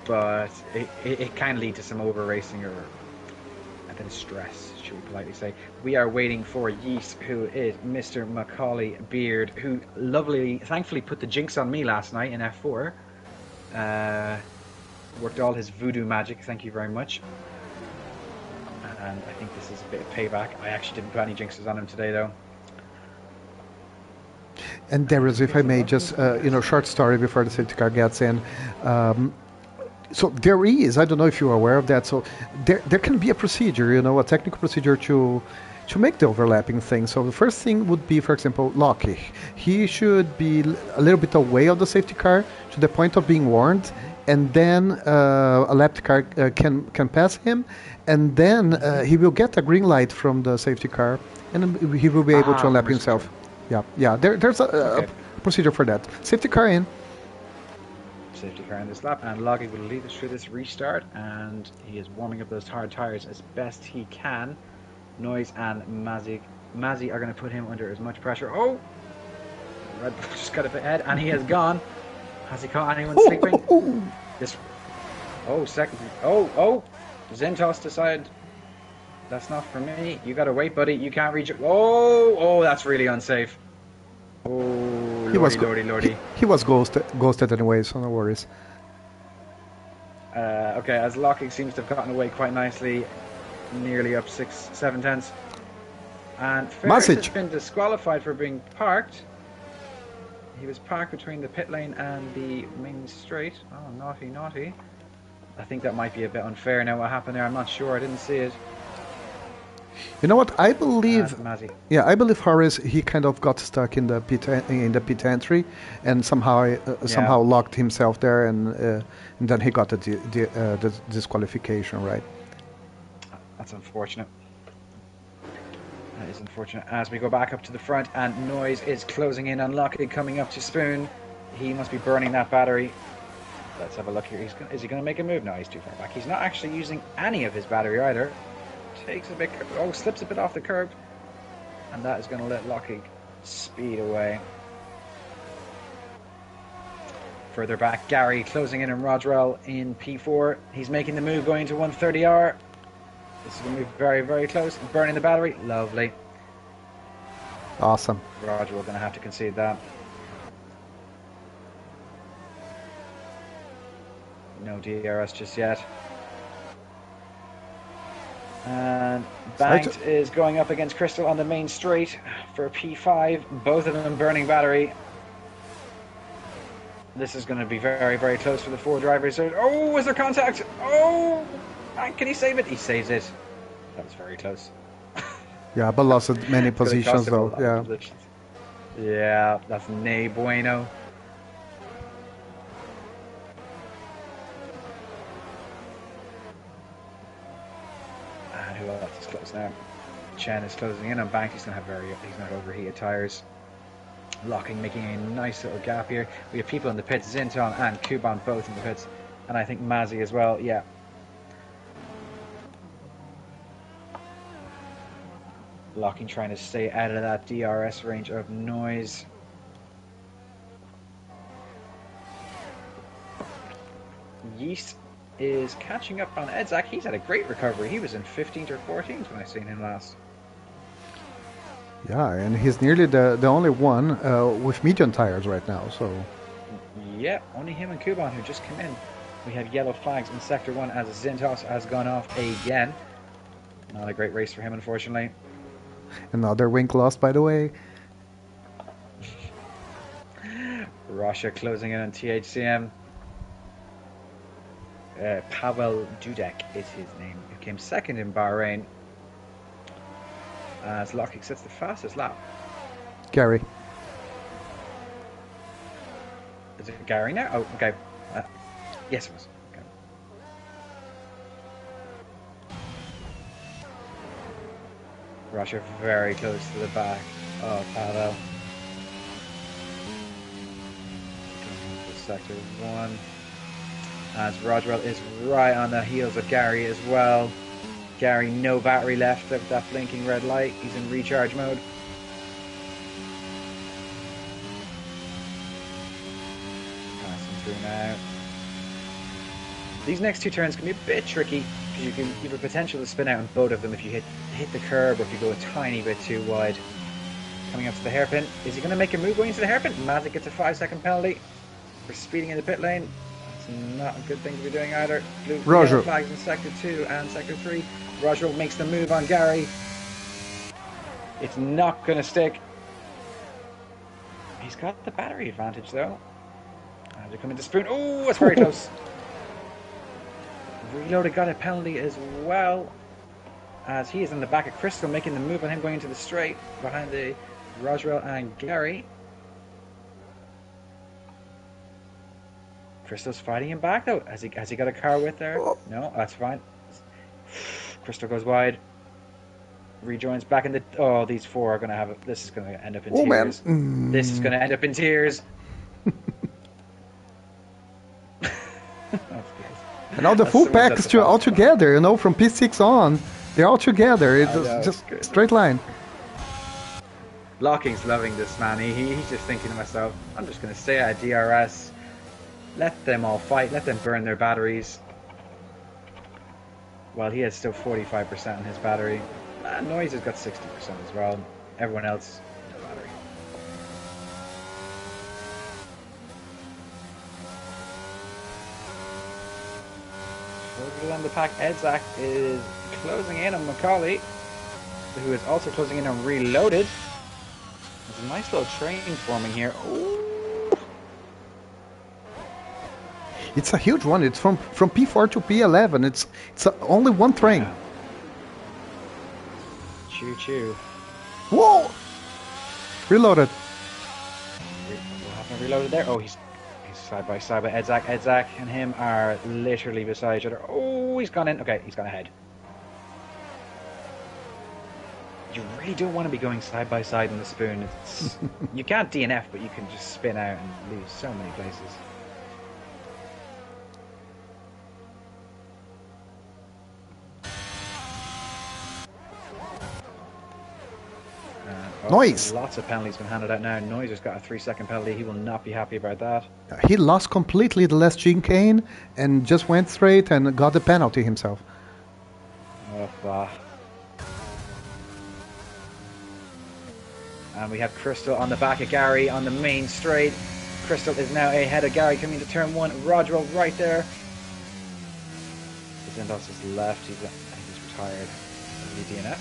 But it can lead to some over racing or a bit of stress, should we politely say. We are waiting for Yeast, who is Mr. Macaulay Beard, who thankfully put the jinx on me last night in F4. Worked all his voodoo magic, thank you very much. And I think this is a bit of payback. I actually didn't put any jinxes on him today, though. And there is, if I may, just short story before the safety car gets in. So there is, I don't know if you're aware of that. So there can be a procedure, a technical procedure to make the overlapping thing. So the first thing would be, for example, Loki. He should be a little bit away of the safety car to the point of being warned, and then a lap car can pass him, and then he will get a green light from the safety car, and he will be able to unlap himself. Yeah. There's a procedure for that. Safety car in. Safety car in this lap, and Logie will lead us through this restart, and he is warming up those hard tires as best he can. Noise and Mazzy are going to put him under as much pressure. Oh! Red Bull just got a bit ahead, and he has gone. Has he caught anyone sleeping? Second. Zentos decided that's not for me. You gotta wait, buddy. You can't reach it. Oh, that's really unsafe. Oh, lordy. He was ghosted anyway, so no worries. Okay, as Lockheed seems to have gotten away quite nicely, nearly up 6-7 tenths. And Ferris has been disqualified for being parked. He was parked between the pit lane and the main straight. Oh, naughty. I think that might be a bit unfair now what happened there. I'm not sure. I didn't see it. You know what? I believe Horace, he kind of got stuck in the pit entry, and somehow locked himself there, and then he got the disqualification, right? That's unfortunate. That is unfortunate. As we go back up to the front, and Noise is closing in on Lockheed, coming up to Spoon. He must be burning that battery. Let's have a look here. Is he going to make a move? No, he's too far back. He's not actually using any of his battery either. Slips a bit off the curb, and that is going to let Lockheed speed away. Further back, Gary closing in on Rodwell in P4. He's making the move going to 130R. This is going to be very, very close. Burning the battery. Lovely. Awesome. Rodwell going to have to concede that. No DRS just yet. And Banked is going up against Crystal on the main straight for P5. Both of them burning battery. This is going to be very, very close for the four drivers. Oh, is there contact? Oh, can he save it? He saves it. That was very close. Yeah, but lost many positions though. Yeah, that's nay bueno. Who else is close now? Chen is closing in on Bank. He's not overheated tires. Locking, making a nice little gap here. We have people in the pits, Zinton and Kuban both in the pits, and I think Mazzy as well. Yeah. Locking trying to stay out of that DRS range of Noise. Yeast is catching up on Edzak. He's had a great recovery. He was in 15th or 14th when I seen him last. Yeah, and he's nearly the only one with medium tires right now. So. Yeah, only him and Kuban who just come in. We have yellow flags in Sector 1 as Zintos has gone off again. Not a great race for him, unfortunately. Another wink lost, by the way. Russia closing in on THCM. Pavel Dudek is his name, who came second in Bahrain. As Lockheed sets the fastest lap. Gary. Is it Gary now? Oh, okay. Yes, it was. Okay. Russia very close to the back of Pavel. Sector 1. As Rodwell is right on the heels of Gary as well. Gary, no battery left of that blinking red light. He's in recharge mode. Passing spoon out. These next two turns can be a bit tricky because you have a potential to spin out in both of them if you hit the curb or if you go a tiny bit too wide. Coming up to the hairpin. Is he going to make a move going into the hairpin? Magic gets a 5-second penalty for speeding in the pit lane. That's not a good thing to be doing either. Blue yellow flags in Sector 2 and Sector 3. Roger makes the move on Gary. It's not going to stick. He's got the battery advantage though. And they come into spoon. Oh, it's very close. Reloaded got a penalty as well, as he is in the back of Crystal, making the move on him going into the straight behind the Roswell and Gary. Crystal's fighting him back though. Has he got a car with there? No, that's fine. Crystal goes wide. Rejoins back in the. Oh, these four are going to have it. This is going to end up in tears. This is going to end up in tears. And now the full pack is all together, you know, from P6 on. They're all together. It's just straight line. Locking's loving this, man. He's just thinking to myself, I'm just going to stay at DRS. Let them all fight. Let them burn their batteries. Well, he has still 45% on his battery. Noise has got 60% as well. Everyone else, no battery. Further down the pack, Edzak is closing in on Macaulay, who is also closing in on Reloaded. There's a nice little train forming here. Ooh. It's a huge one. It's from P4 to P11. It's only one train. Yeah. Choo choo. Whoa! Reloaded. What happened? Reloaded there. Oh, he's side by side with Edzak. Edzak and him are literally beside each other. Oh, he's gone in. Okay, he's gone ahead. You really don't want to be going side by side in the spoon. You can't DNF, but you can just spin out and lose so many places. Noise! Lots of penalties been handed out now. Noise has got a 3-second penalty. He will not be happy about that. He lost completely the last chicane and just went straight and got the penalty himself. Oh, and we have Crystal on the back of Gary on the main straight. Crystal is now ahead of Gary coming to turn 1. Rodwell right there. Zendos is left. He's retired. Is he DNF?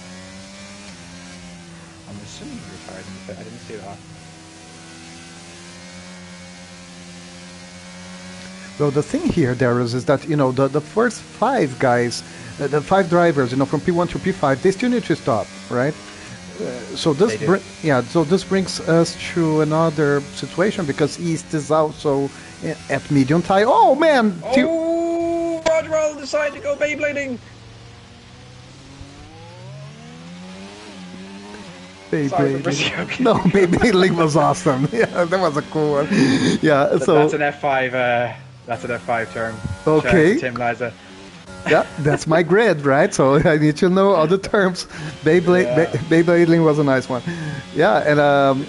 I'm assuming he retired in the pit. I didn't see that. Well, the thing here, Darius, is that, you know, the first 5 guys, the 5 drivers, you know, from P1 to P5, they still need to stop, right? So this brings us to another situation because East is also at medium tire. Oh man! Oh, Rodwell decided to go Beyblading. Beyblading. No, Beyblading was awesome. Yeah, that was a cool one. Yeah, so that's an F5. That's an F5 term. Okay. Tim Liza. Yeah, that's my grid, right? So I need to know all the terms. Beyblading was a nice one. Yeah, and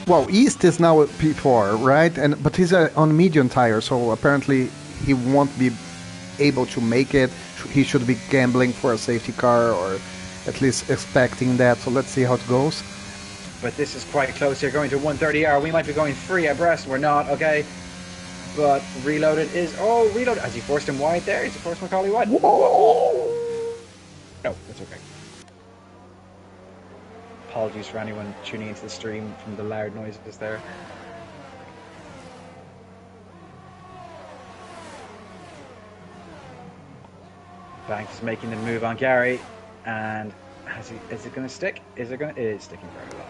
well, East is now at P4, right? But he's on medium tire, so apparently he won't be able to make it. He should be gambling for a safety car, or at least expecting that. So let's see how it goes. But this is quite close here, going to 130R. We might be going 3 abreast. We're not, okay? But Reloaded is... Oh, Reloaded. Has he forced him wide there? Has he forced Macaulay wide? Whoa! No, that's okay. Apologies for anyone tuning into the stream from the loud noises there. Banks making the move on Gary. And is it going to stick? It is sticking very well.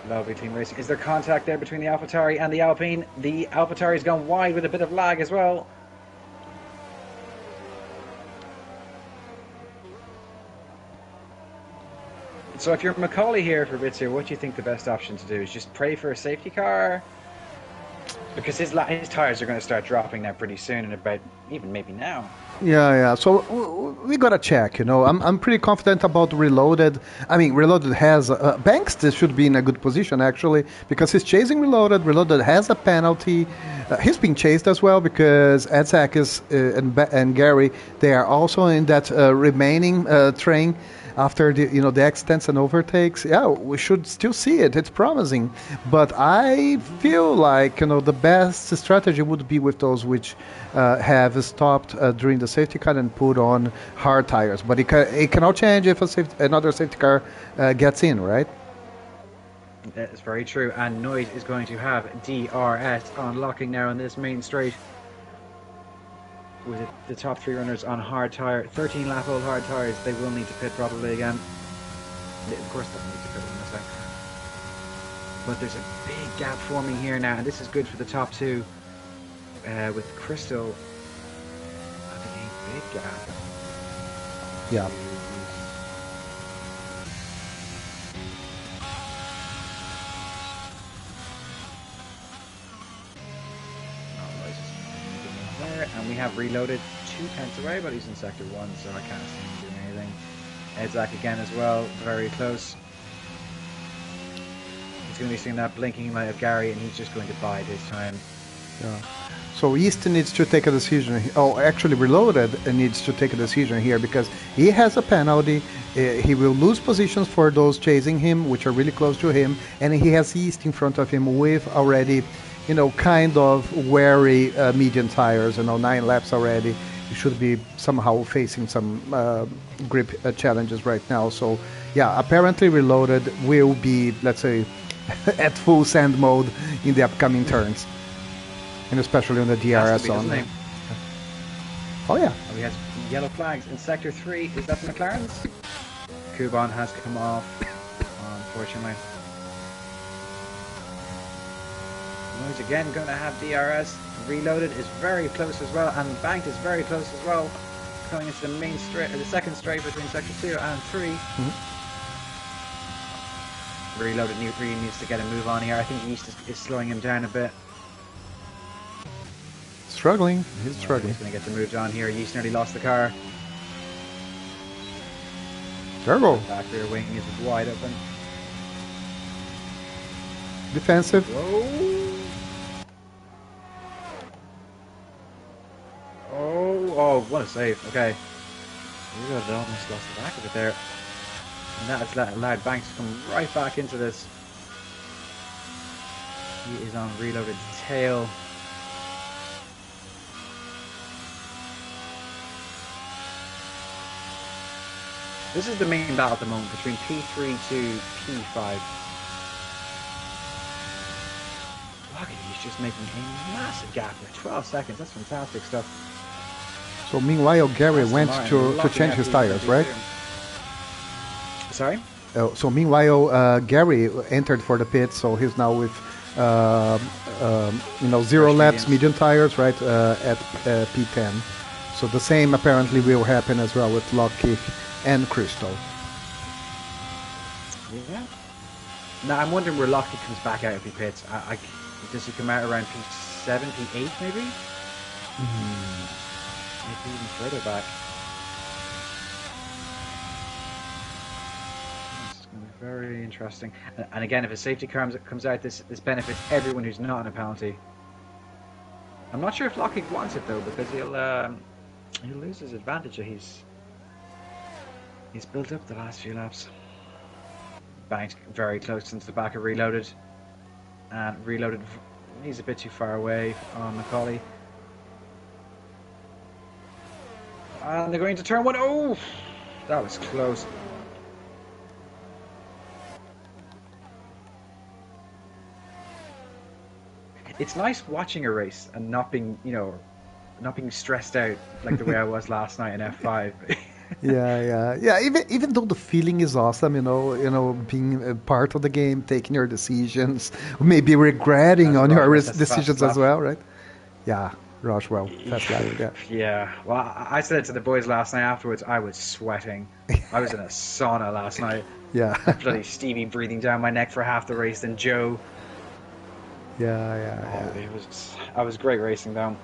Lovely team racing. Is there contact there between the AlphaTauri and the Alpine? The AlphaTauri's gone wide with a bit of lag as well. So if you're Macaulay here for Fabrizio, what do you think the best option to do is just pray for a safety car? Because his tyres are going to start dropping now pretty soon, and about even maybe now. Yeah. So we gotta check. I'm pretty confident about Reloaded. I mean, Reloaded has Banks. This should be in a good position actually because he's chasing Reloaded. Reloaded has a penalty. He's being chased as well because Edzak is and Gary. They are also in that remaining train after the accidents and overtakes. Yeah, we should still see it. It's promising, but I feel like the best strategy would be with those which have stopped during the safety car and put on hard tires. But it cannot change if another safety car gets in, right? That's very true. And Noid is going to have DRS unlocking now on this main straight. With the top three runners on hard tire, 13 lap old hard tires, they will need to pit probably again. Of course they'll need to pit in a sec. But there's a big gap forming here now, and this is good for the top two. With Crystal having a big gap. Yeah. And we have Reloaded 2 tenths away, but he's in sector 1, so I can't see him doing anything. Edzak again as well, very close. He's going to be seeing that blinking light of Gary, and he's just going to bide his time. Yeah. So East needs to take a decision. Oh, actually, Reloaded needs to take a decision here because he has a penalty. He will lose positions for those chasing him, which are really close to him, and he has East in front of him with already kind of wary medium tires, 9 laps already. You should be somehow facing some grip challenges right now. So, yeah, apparently Reloaded will be, let's say, at full sand mode in the upcoming turns. And especially on the DRS on. Oh, yeah. Oh, he has yellow flags in sector 3. Is that the McLaren's? Kuban has come off, unfortunately. He's again going to have DRS. Reloaded is very close as well, and Banked is very close as well. Coming into the main straight, the second straight between sector 2 and 3. Reloaded really needs to get a move on here. I think East is slowing him down a bit. Struggling. He's struggling. He's going to get the move on here. Yeast nearly lost the car. Turbo. Back rear wing is wide open. Defensive. Whoa. Oh, what a save. Okay. Reloaded almost lost the back of it there. And that has allowed Banks to come right back into this. He is on Reloaded's tail. This is the main battle at the moment between P3 to P5. Look, he's just making a massive gap there. 12 seconds, that's fantastic stuff. So meanwhile, Gary went to change his tires, right? Sorry? So meanwhile, Gary entered for the pit, so he's now with 0 laps, medium tires, right, at P10. So the same apparently will happen as well with Lockkick and Crystal. Yeah. Now I'm wondering where Lockkick comes back out if he pits. Does he come out around P7, P8 maybe? Maybe even further back. This is going to be very interesting. And again, if a safety car comes out, this benefits everyone who's not in a penalty. I'm not sure if Lockkick wants it though, because he'll lose his advantage that he's built up the last few laps. Banked very close into the back of Reloaded. And Reloaded, he's a bit too far away on Macaulay. And they're going to turn 1. Oh! That was close. It's nice watching a race and not being, not being stressed out like the way I was last night in F5. Yeah. Even though the feeling is awesome, being a part of the game, taking your decisions, maybe regretting on your decisions as well, right? Yeah, Roswell, fast lap, yeah. Yeah. Well, I said it to the boys last night afterwards. I was sweating. I was in a sauna last night. Yeah. Bloody Stevie breathing down my neck for half the race, then Joe. Yeah. I was great racing down.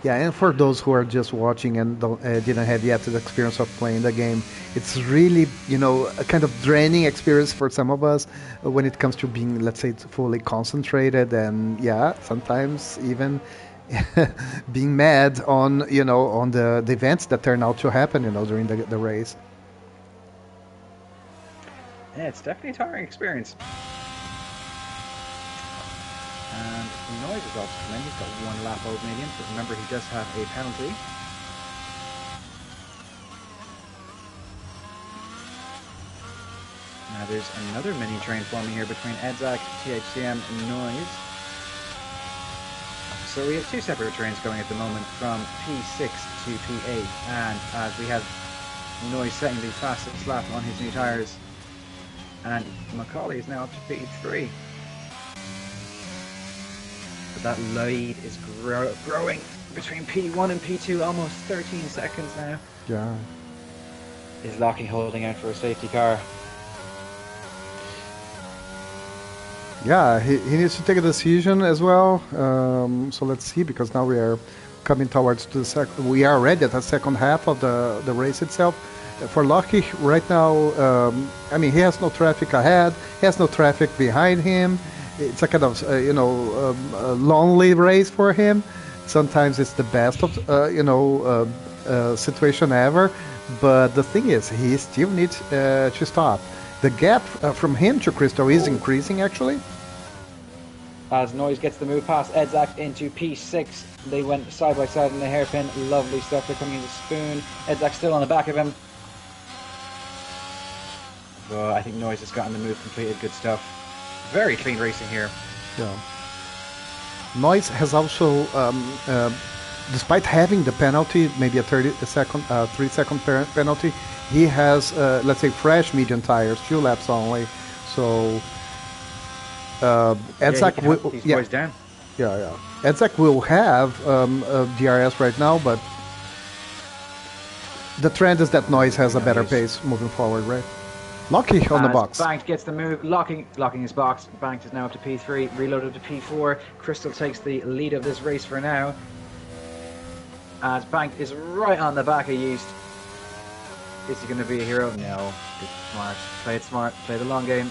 Yeah, and for those who are just watching and didn't have yet the experience of playing the game, it's really, a kind of draining experience for some of us when it comes to being, let's say, fully concentrated and, yeah, sometimes even being mad on, on the events that turn out to happen, during the race. Yeah, it's definitely a tiring experience. And Noise is also come in. He's got one lap old medium, but remember he does have a penalty. Now there's another mini train forming here between Edzak, THCM, and Noise. So we have two separate trains going at the moment from P6 to P8, and as we have Noise setting the fastest lap on his new tyres, and Macaulay is now up to P3. But that lead is growing between P1 and P2, almost 13 seconds now. Yeah. Is Lockie holding out for a safety car? Yeah, he needs to take a decision as well. So let's see, because now we are coming towards the second. We are already at the second half of the race itself. For Lockie right now, I mean, he has no traffic ahead, he has no traffic behind him. It's a kind of a lonely race for him. Sometimes it's the best of situation ever. But the thing is, he still needs to stop. The gap from him to Crystal is increasing, actually. As Noise gets the move past Edzak into P6, they went side by side in the hairpin. Lovely stuff. They're coming into Spoon. Edzak still on the back of him. But I think Noise has gotten the move completed. Good stuff. Very clean racing here. Yeah. Noise has also, despite having the penalty, maybe a 3-second penalty, he has, let's say, fresh medium tires, 2 laps only. So Edzak will, these boys down. Yeah. Edzak will have DRS right now, but the trend is that Noise has a better pace moving forward, right? Lockie on the box. Banked gets the move, locking his box. Banked is now up to P3, reloaded to P4. Crystal takes the lead of this race for now. As Banked is right on the back of Yeast. Is he going to be a hero? No. Good, smart. Play it smart. Play the long game.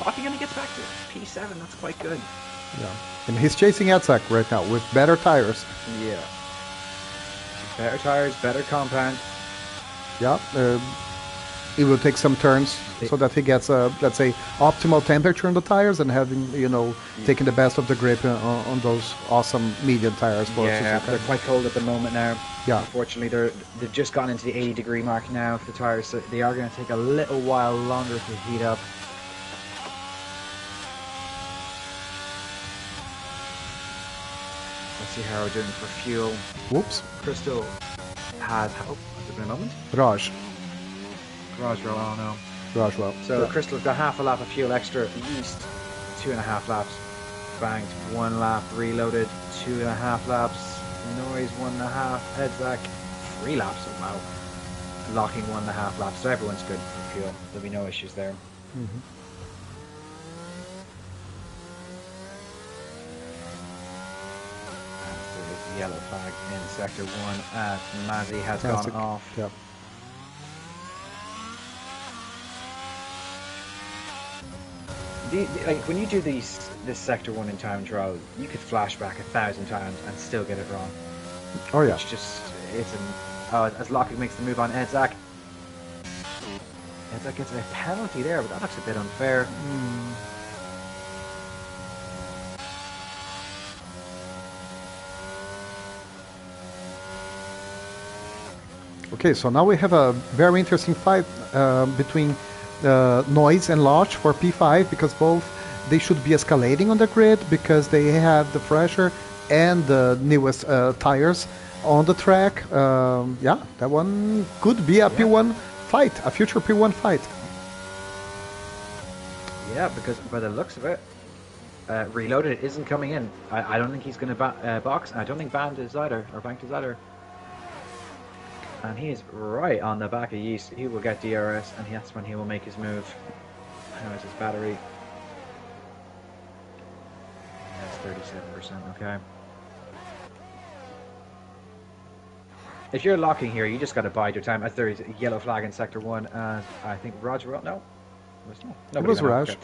Lockie only gets back to P7. That's quite good. Yeah. And he's chasing Edzak right now with better tires. Yeah. Better tires, better compound. Yeah. He will take some turns so that he gets a, let's say, optimal temperature on the tires and having, taking the best of the grip on those awesome medium tires. Yeah, they're quite cold at the moment now. Yeah. Unfortunately, they've just gotten into the 80-degree mark now for the tires, so they are going to take a little while longer to heat up. Let's see how we're doing for fuel. Whoops. Crystal has... Oh, has there been a moment? Raj. Garage roll, oh no. Garage roll. So yeah. Crystal's got half a lap of fuel extra. Yeast, 2.5 laps. Banked, 1 lap. Reloaded, 2.5 laps. Noise, 1.5. Edzak, 3 laps. Oh, wow. Locking 1.5 laps. So everyone's good for fuel. There'll be no issues there. Mm-hmm. And yellow flag in sector 1 as Mazzy has gone off. Yep. Like when you do this sector 1 in time trial, you could flash back 1,000 times and still get it wrong. Oh yeah. It's just as Lockie makes the move on Edzak. Edzak gets a penalty there, but that looks a bit unfair. Okay, so now we have a very interesting fight between Noise and Lodge for P5, because both they should be escalating on the grid because they have the fresher and the newest tires on the track. Yeah, that one could be a P1 fight, a future P1 fight. Yeah, because by the looks of it, Reloaded isn't coming in. I don't think he's going to box. I don't think Banked is either. And he is right on the back of Yeast. He will get DRS, and that's when he will make his move. How is his battery? That's 37%, okay. if you're locking here, you just got to bide your time. As there is a yellow flag in Sector 1, and I think Roger... No. No. It Nobody was went off.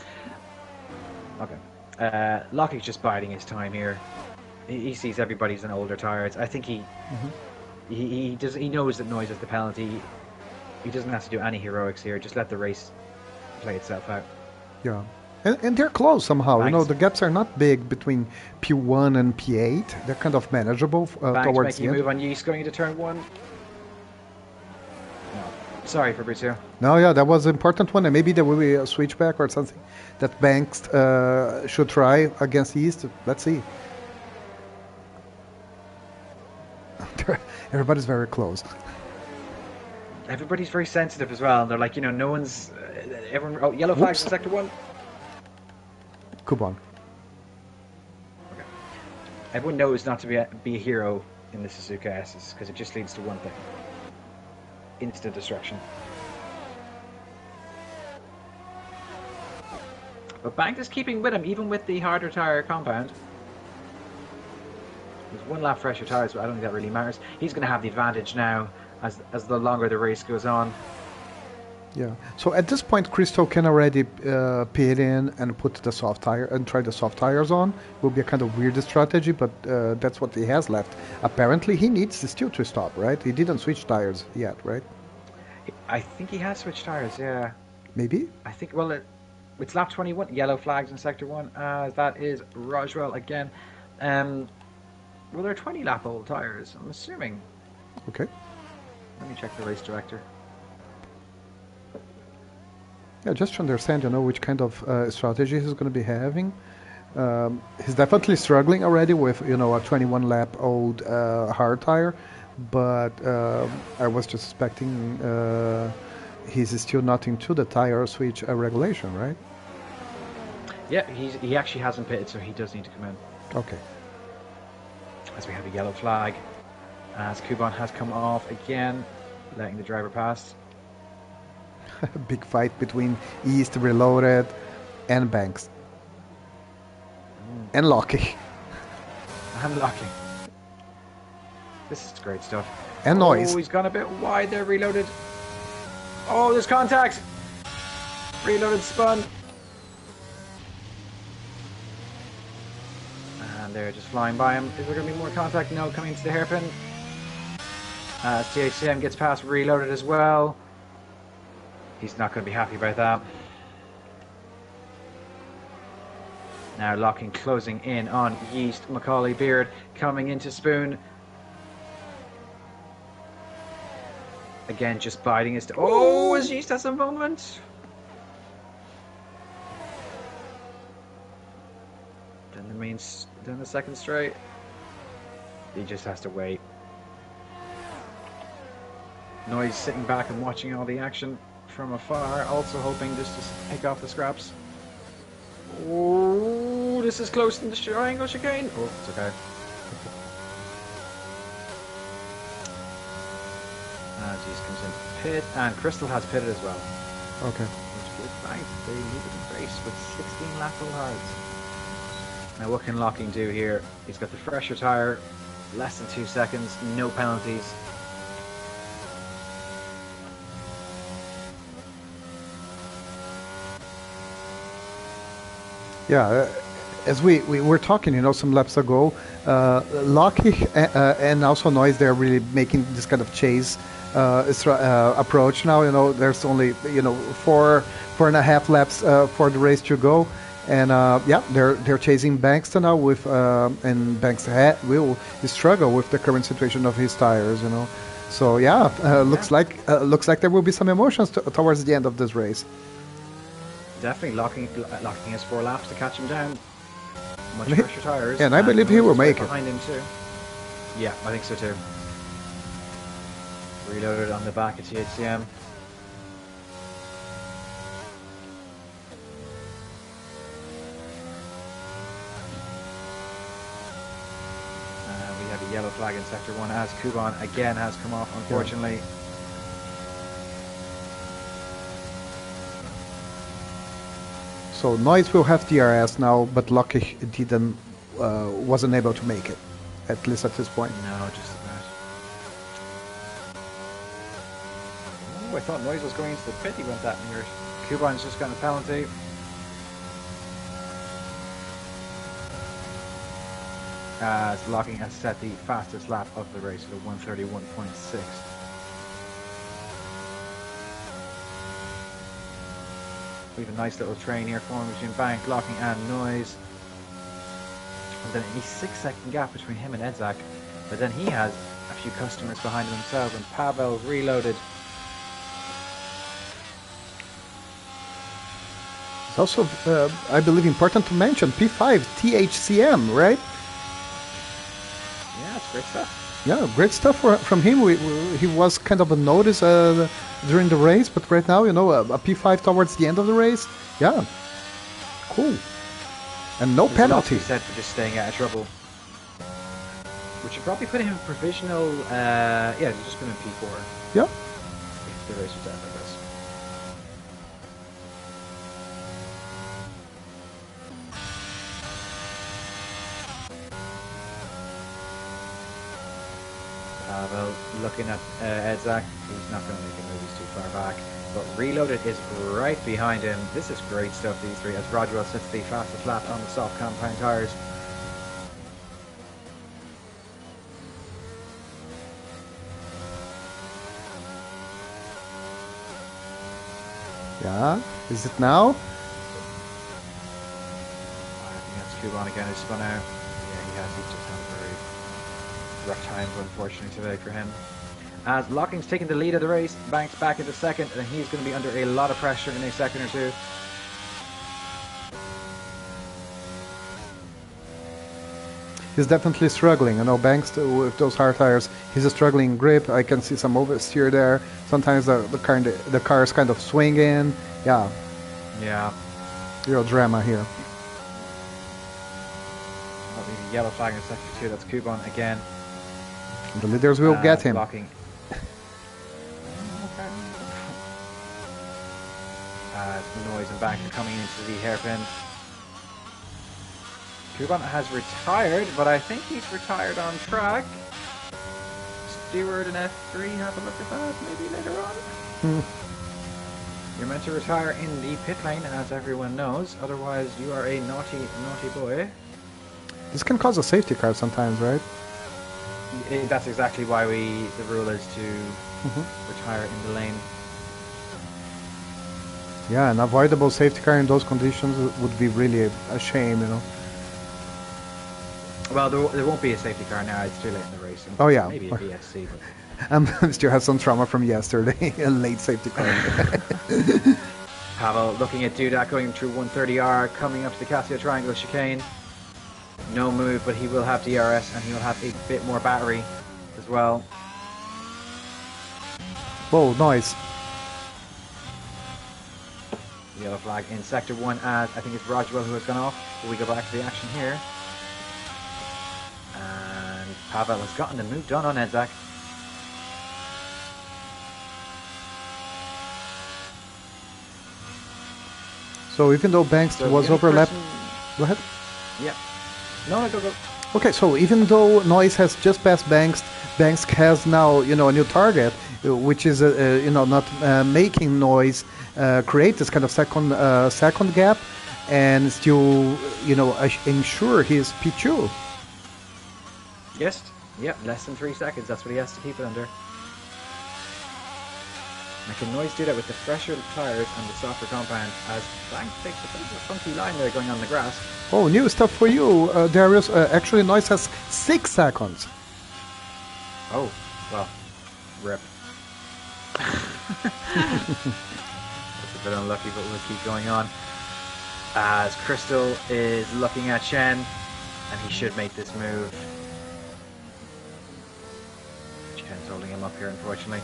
Raj. Okay. Lockie's just biding his time here. He sees everybody's in older tires. I think he knows that Noise is the penalty. He doesn't have to do any heroics here. Just let the race play itself out. Yeah. And they're close somehow. Banks. You know, the gaps are not big between P1 and P8. They're kind of manageable Banks towards the making a end. move on Yeast going into turn 1. No. Sorry, Fabrizio. No, yeah, that was an important one. And maybe there will be a switchback or something that Banks should try against East. Let's see. Everybody's very close. Everybody's very sensitive as well. They're like, no one's... everyone. Oh, yellow flags in Sector 1. Kuban. Okay. Everyone knows not to be a hero in the Suzuka S's because it just leads to one thing. Instant destruction. But Banks is keeping with him, even with the harder tyre compound. There's one lap fresher tyres, but I don't think that really matters. He's going to have the advantage now as the longer the race goes on. Yeah. So at this point, Christo can already pit in and put the soft tire and try the soft tires on. Will be a kind of weird strategy, but that's what he has left. Apparently, he needs still to stop, right? He didn't switch tires yet, right? I think he has switched tyres. Yeah. Maybe. I think. Well, it's lap 21. Yellow flags in Sector 1. That is Roswell again. Well, they're 20 lap old tyres. I'm assuming. Okay. Let me check the race director. Yeah, just to understand, which kind of strategy he's going to be having. He's definitely struggling already with, a 21 lap old hard tire, but I was just expecting he's still not into the tire switch regulation, right? Yeah, he actually hasn't pitted, so he does need to come in. Okay. As we have a yellow flag, as Kuban has come off again, letting the driver pass. Big fight between East, Reloaded, and Banks. And Lockie. And Lockie. This is great stuff. And Noise. Oh, he's gone a bit wide there, Reloaded. Oh, there's contact! Reloaded spun. And they're just flying by him. Is there going to be more contact? No, coming to the hairpin. THCM gets past Reloaded as well. He's not going to be happy about that. Now Locking closing in on Yeast, Macaulay Beard coming into Spoon. Again, just biding his... Oh, is Yeast has a moment? Then the second straight. He just has to wait. Noise sitting back and watching all the action from afar, also hoping just to pick off the scraps. Oh, this is close in the triangle chicane. Oh, it's okay. Jeez comes in pit, and Crystal has pitted as well. Okay. Which gives Banks the lead in the race with 16 lap hards. Now what can Locking do here? He's got the fresher tyre, less than 2 seconds, no penalties. Yeah, as we were talking, some laps ago, Lockie and also Noise, they're really making this kind of chase approach now. There's only 4.5 laps for the race to go, and they're chasing Banks now with and Banks will struggle with the current situation of his tires. So looks like there will be some emotions towards the end of this race. Definitely Locking has 4 laps to catch him down. Much fresher tires. And I believe he will make it. Behind him too. Yeah, I think so too. Reloaded on the back of THCM. We have a yellow flag in Sector 1 as Kuban again has come off, unfortunately. Yeah. So Noise will have DRS now, but Lockie wasn't able to make it, at least at this point. No, just about. I thought Noise was going into the pit. He went that near it. Kuban's just got a penalty. As Locking has set the fastest lap of the race at a 1:31.6. We have a nice little train here forming between Bank, Locking and Noise. And then a 6-second gap between him and Edzak. But then he has a few customers behind him himself, and Pavel reloaded. It's also, I believe, important to mention P5 THCM, right? Yeah, it's great stuff. Yeah, great stuff from him. He was kind of a notice during the race, but right now, you know, a P5 towards the end of the race. Yeah, cool. And no penalty. Said for just staying out of trouble. Which should probably put him in provisional. Yeah, he's just been in P4. Yeah. If the race was dead, I guess. Well, looking at Edzak, he's not going to make a move, he's too far back. But Reloaded is right behind him. This is great stuff, these three, as Rodwell sets the fastest lap on the soft compound tyres. Yeah, is it now? I think that's Kuban again, who's spun out. Yeah, he has, he's just had a very rough time, unfortunately, today for him. As Locking's taking the lead of the race, Banks back into second, and he's going to be under a lot of pressure in a second or two. He's definitely struggling. You know, Banks with those hard tires, he's a struggling grip. I can see some oversteer there. Sometimes the car is kind of swinging. Yeah. Yeah. Real drama here. That'll be the yellow flag in sector 2. That's Kuban again. The leaders will get him. Locking. Noise and Bank are coming into the hairpin. Kuban has retired, but I think he's retired on track. Stewart and F3, have a look at that maybe later on. You're meant to retire in the pit lane, as everyone knows. Otherwise, you are a naughty, naughty boy. This can cause a safety car sometimes, right? That's exactly why the rule is to retire in the lane. Yeah, an avoidable safety car in those conditions would be really a shame, you know. Well, there won't be a safety car now. It's too late in the race. Oh yeah, maybe a BSC. But still have some trauma from yesterday. A late safety car. Pavel looking at Dudak going through 130R, coming up to the Casio Triangle chicane. No move, but he will have DRS and he will have a bit more battery as well. Whoa, noise. Yellow flag in sector 1 as I think it's Rodwell who has gone off. But we go back to the action here. And Pavel has gotten the move done on Edzak. So even though Banks was overlapped... Go ahead. Yeah. No, go. Okay, so even though Noise has just passed Banks, Banks has now, you know, a new target, which is, you know, not making Noise create this kind of second gap and still, you know, ensure his P2. Yes. Yep, less than 3 seconds. That's what he has to keep it under. And can Noise do that with the fresher tyres and the softer compound as Banks takes a bit of a funky line there going on the grass. Oh, new stuff for you, Darius. Actually, Noise has 6 seconds. Oh, well, rip. That's a bit unlucky, but we'll keep going on. As Crystal is looking at Shen, and he should make this move. Shen's holding him up here, unfortunately.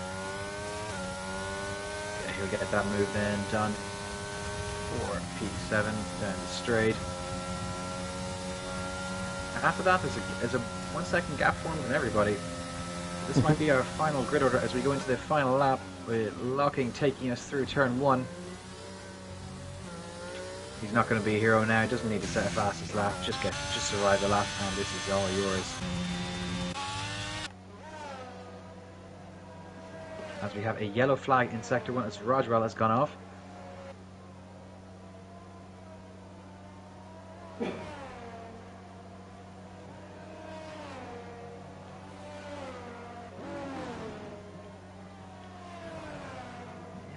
Yeah, he'll get that move then done for P7, down the straight. And after that, there's a 1 second gap formed in everybody. This might be our final grid order as we go into the final lap with Locking taking us through turn 1. He's not going to be a hero now. He doesn't need to set a fastest lap. Just survive the lap, and this is all yours. as we have a yellow flag in Sector 1 as Rodwell has gone off.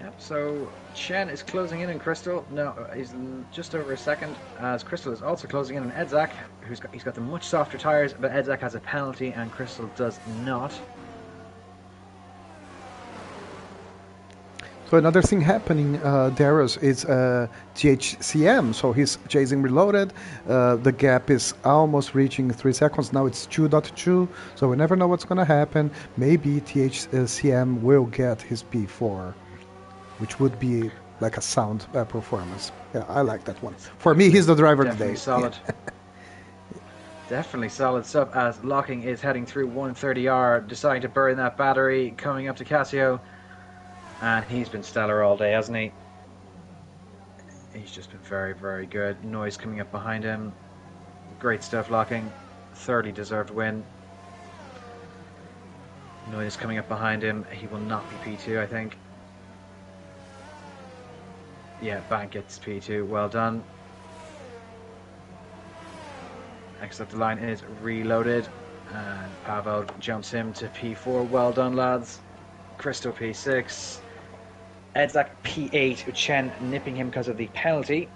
Yep, so Chen is closing in on Crystal. No, he's just over a second, as Crystal is also closing in on Edzak, he's got the much softer tyres, but Edzak has a penalty and Crystal does not. So another thing happening, Darius, is THCM. So he's chasing reloaded. The gap is almost reaching 3 seconds. Now it's 2.2. So we never know what's going to happen. Maybe THCM will get his P4, which would be like a sound performance. Yeah, I like that one. For me, he's the driver Definitely today. Solid. Definitely solid stuff, as Locking is heading through 130R, deciding to burn that battery, coming up to Casio. And he's been stellar all day, hasn't he? He's just been very, very good. Noise coming up behind him. Great stuff, Locking. Thoroughly deserved win. Noise coming up behind him. He will not be P2, I think. Yeah, Bank gets P2. Well done. Next up the line is Reloaded. And Pavel jumps him to P4. Well done, lads. Crystal P6. Edzak P8, with Chen nipping him because of the penalty.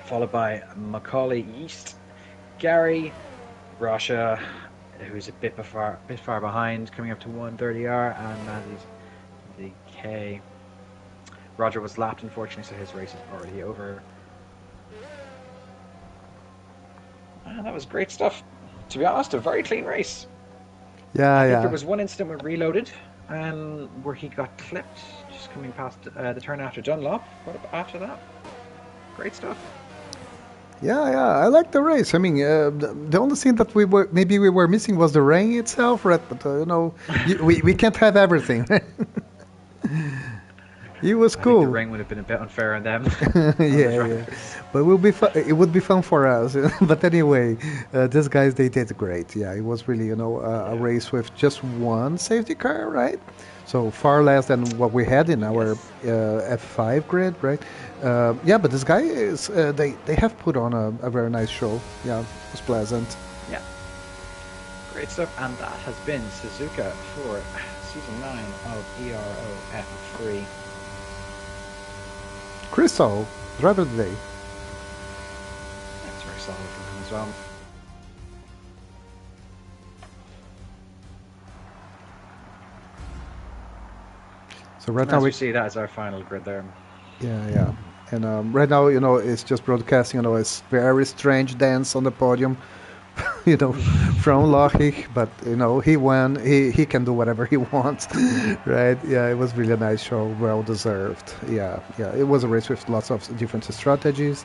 Followed by Macaulay East. Gary, Rasha, who's a bit far behind, coming up to 130R, and Mazzy's the K. Roger was lapped, unfortunately, so his race is already over. And that was great stuff. To be honest, a very clean race. Yeah, I think there was one incident with Reloaded, where he got clipped just coming past the turn after Dunlop. But after that, great stuff. Yeah, I like the race. I mean, the only thing that we were missing was the rain itself, right? But we can't have everything. It was cool. I think the rain would have been a bit unfair on them. Yeah. But it would be fun for us. But anyway, these guys, they did great. Yeah, it was really, a race with just one safety car, right? So far less than what we had in our F5 grid, right? Yeah, but this guy is, they have put on a very nice show. Yeah, it was pleasant. Yeah. Great stuff. And that has been Suzuka for Season 9 of Ero F3. Crystal, driver of the day. That's very solid from him as well. So right now we see that as our final grid there. Yeah. And right now, it's just broadcasting, it's very strange dance on the podium, from Lochig, but, he won. He can do whatever he wants, right? Yeah, it was really a nice show, well deserved. Yeah, it was a race with lots of different strategies.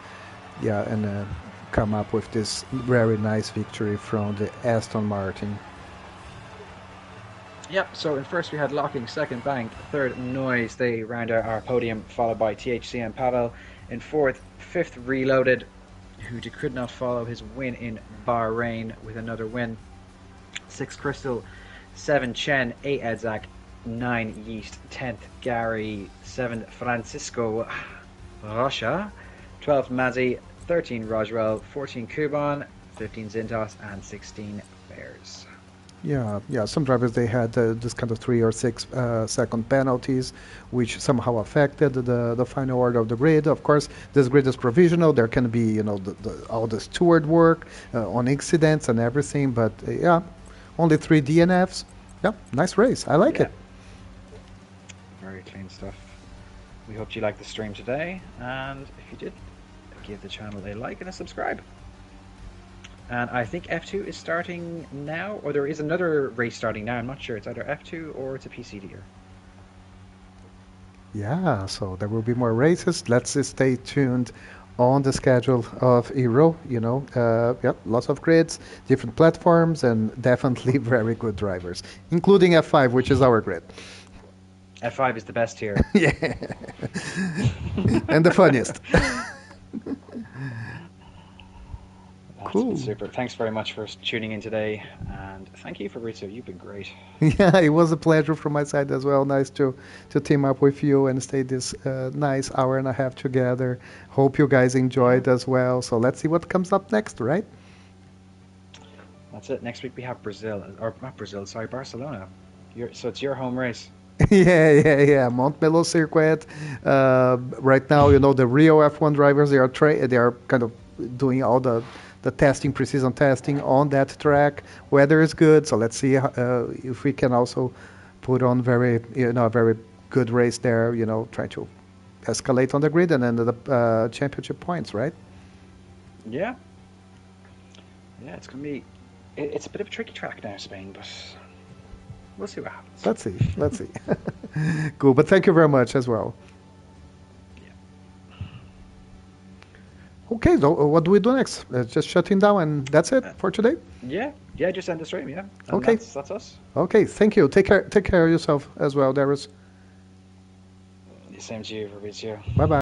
Yeah, and come up with this very nice victory from the Aston Martin. Yep, so in first we had Locking, second Bank, third Noise. They round out our podium, followed by THC and Pavel. In fourth, fifth Reloaded, who could not follow his win in Bahrain with another win. 6 Crystal, 7 Chen, 8 Edzak, 9 Yeast, 10th Gary, 7 Francisco Rocha, 12th Mazzy, 13 Roswell, 14 Kuban, 15 Zintas, and 16 Bears. Yeah. Some drivers, they had this kind of 3 or 6 second penalties, which somehow affected the final order of the grid. Of course, this grid is provisional. There can be, all the steward work on incidents and everything. But only 3 DNFs. Yeah, nice race. I like it. Very clean stuff. We hope you liked the stream today, and if you did, give the channel a like and a subscribe. And I think F2 is starting now, or there is another race starting now. I'm not sure. It's either F2 or it's a PC tier. Yeah, so there will be more races. Let's stay tuned on the schedule of Ero. Lots of grids, different platforms, and definitely very good drivers, including F5, which is our grid. F5 is the best tier. Yeah. And the funniest. That's been Cool. super. Thanks very much for tuning in today, and thank you, Fabrizio. You've been great. Yeah, it was a pleasure from my side as well. Nice to team up with you and stay this nice hour and a half together. Hope you guys Yeah, enjoyed as well. So let's see what comes up next, right? that's it. Next week we have Brazil, or not Brazil, sorry, Barcelona. So it's your home race. Yeah. Montmello circuit. Right now, the real F1 drivers they are kind of doing all the testing, precision testing on that track. Weather is good, so let's see if we can also put on a very good race there. Try to escalate on the grid and then the championship points, right? Yeah, yeah, it's gonna be. It's a bit of a tricky track now, Spain, but we'll see what happens. Let's see. Cool, but thank you very much as well. Yeah, Okay, so what do we do next? Just shutting down, and that's it uh, for today. yeah. Just end the stream, yeah, and Okay, that's us. okay. Thank you. Take care of yourself as well, Darius. Same to you, Fabrizio. Bye bye.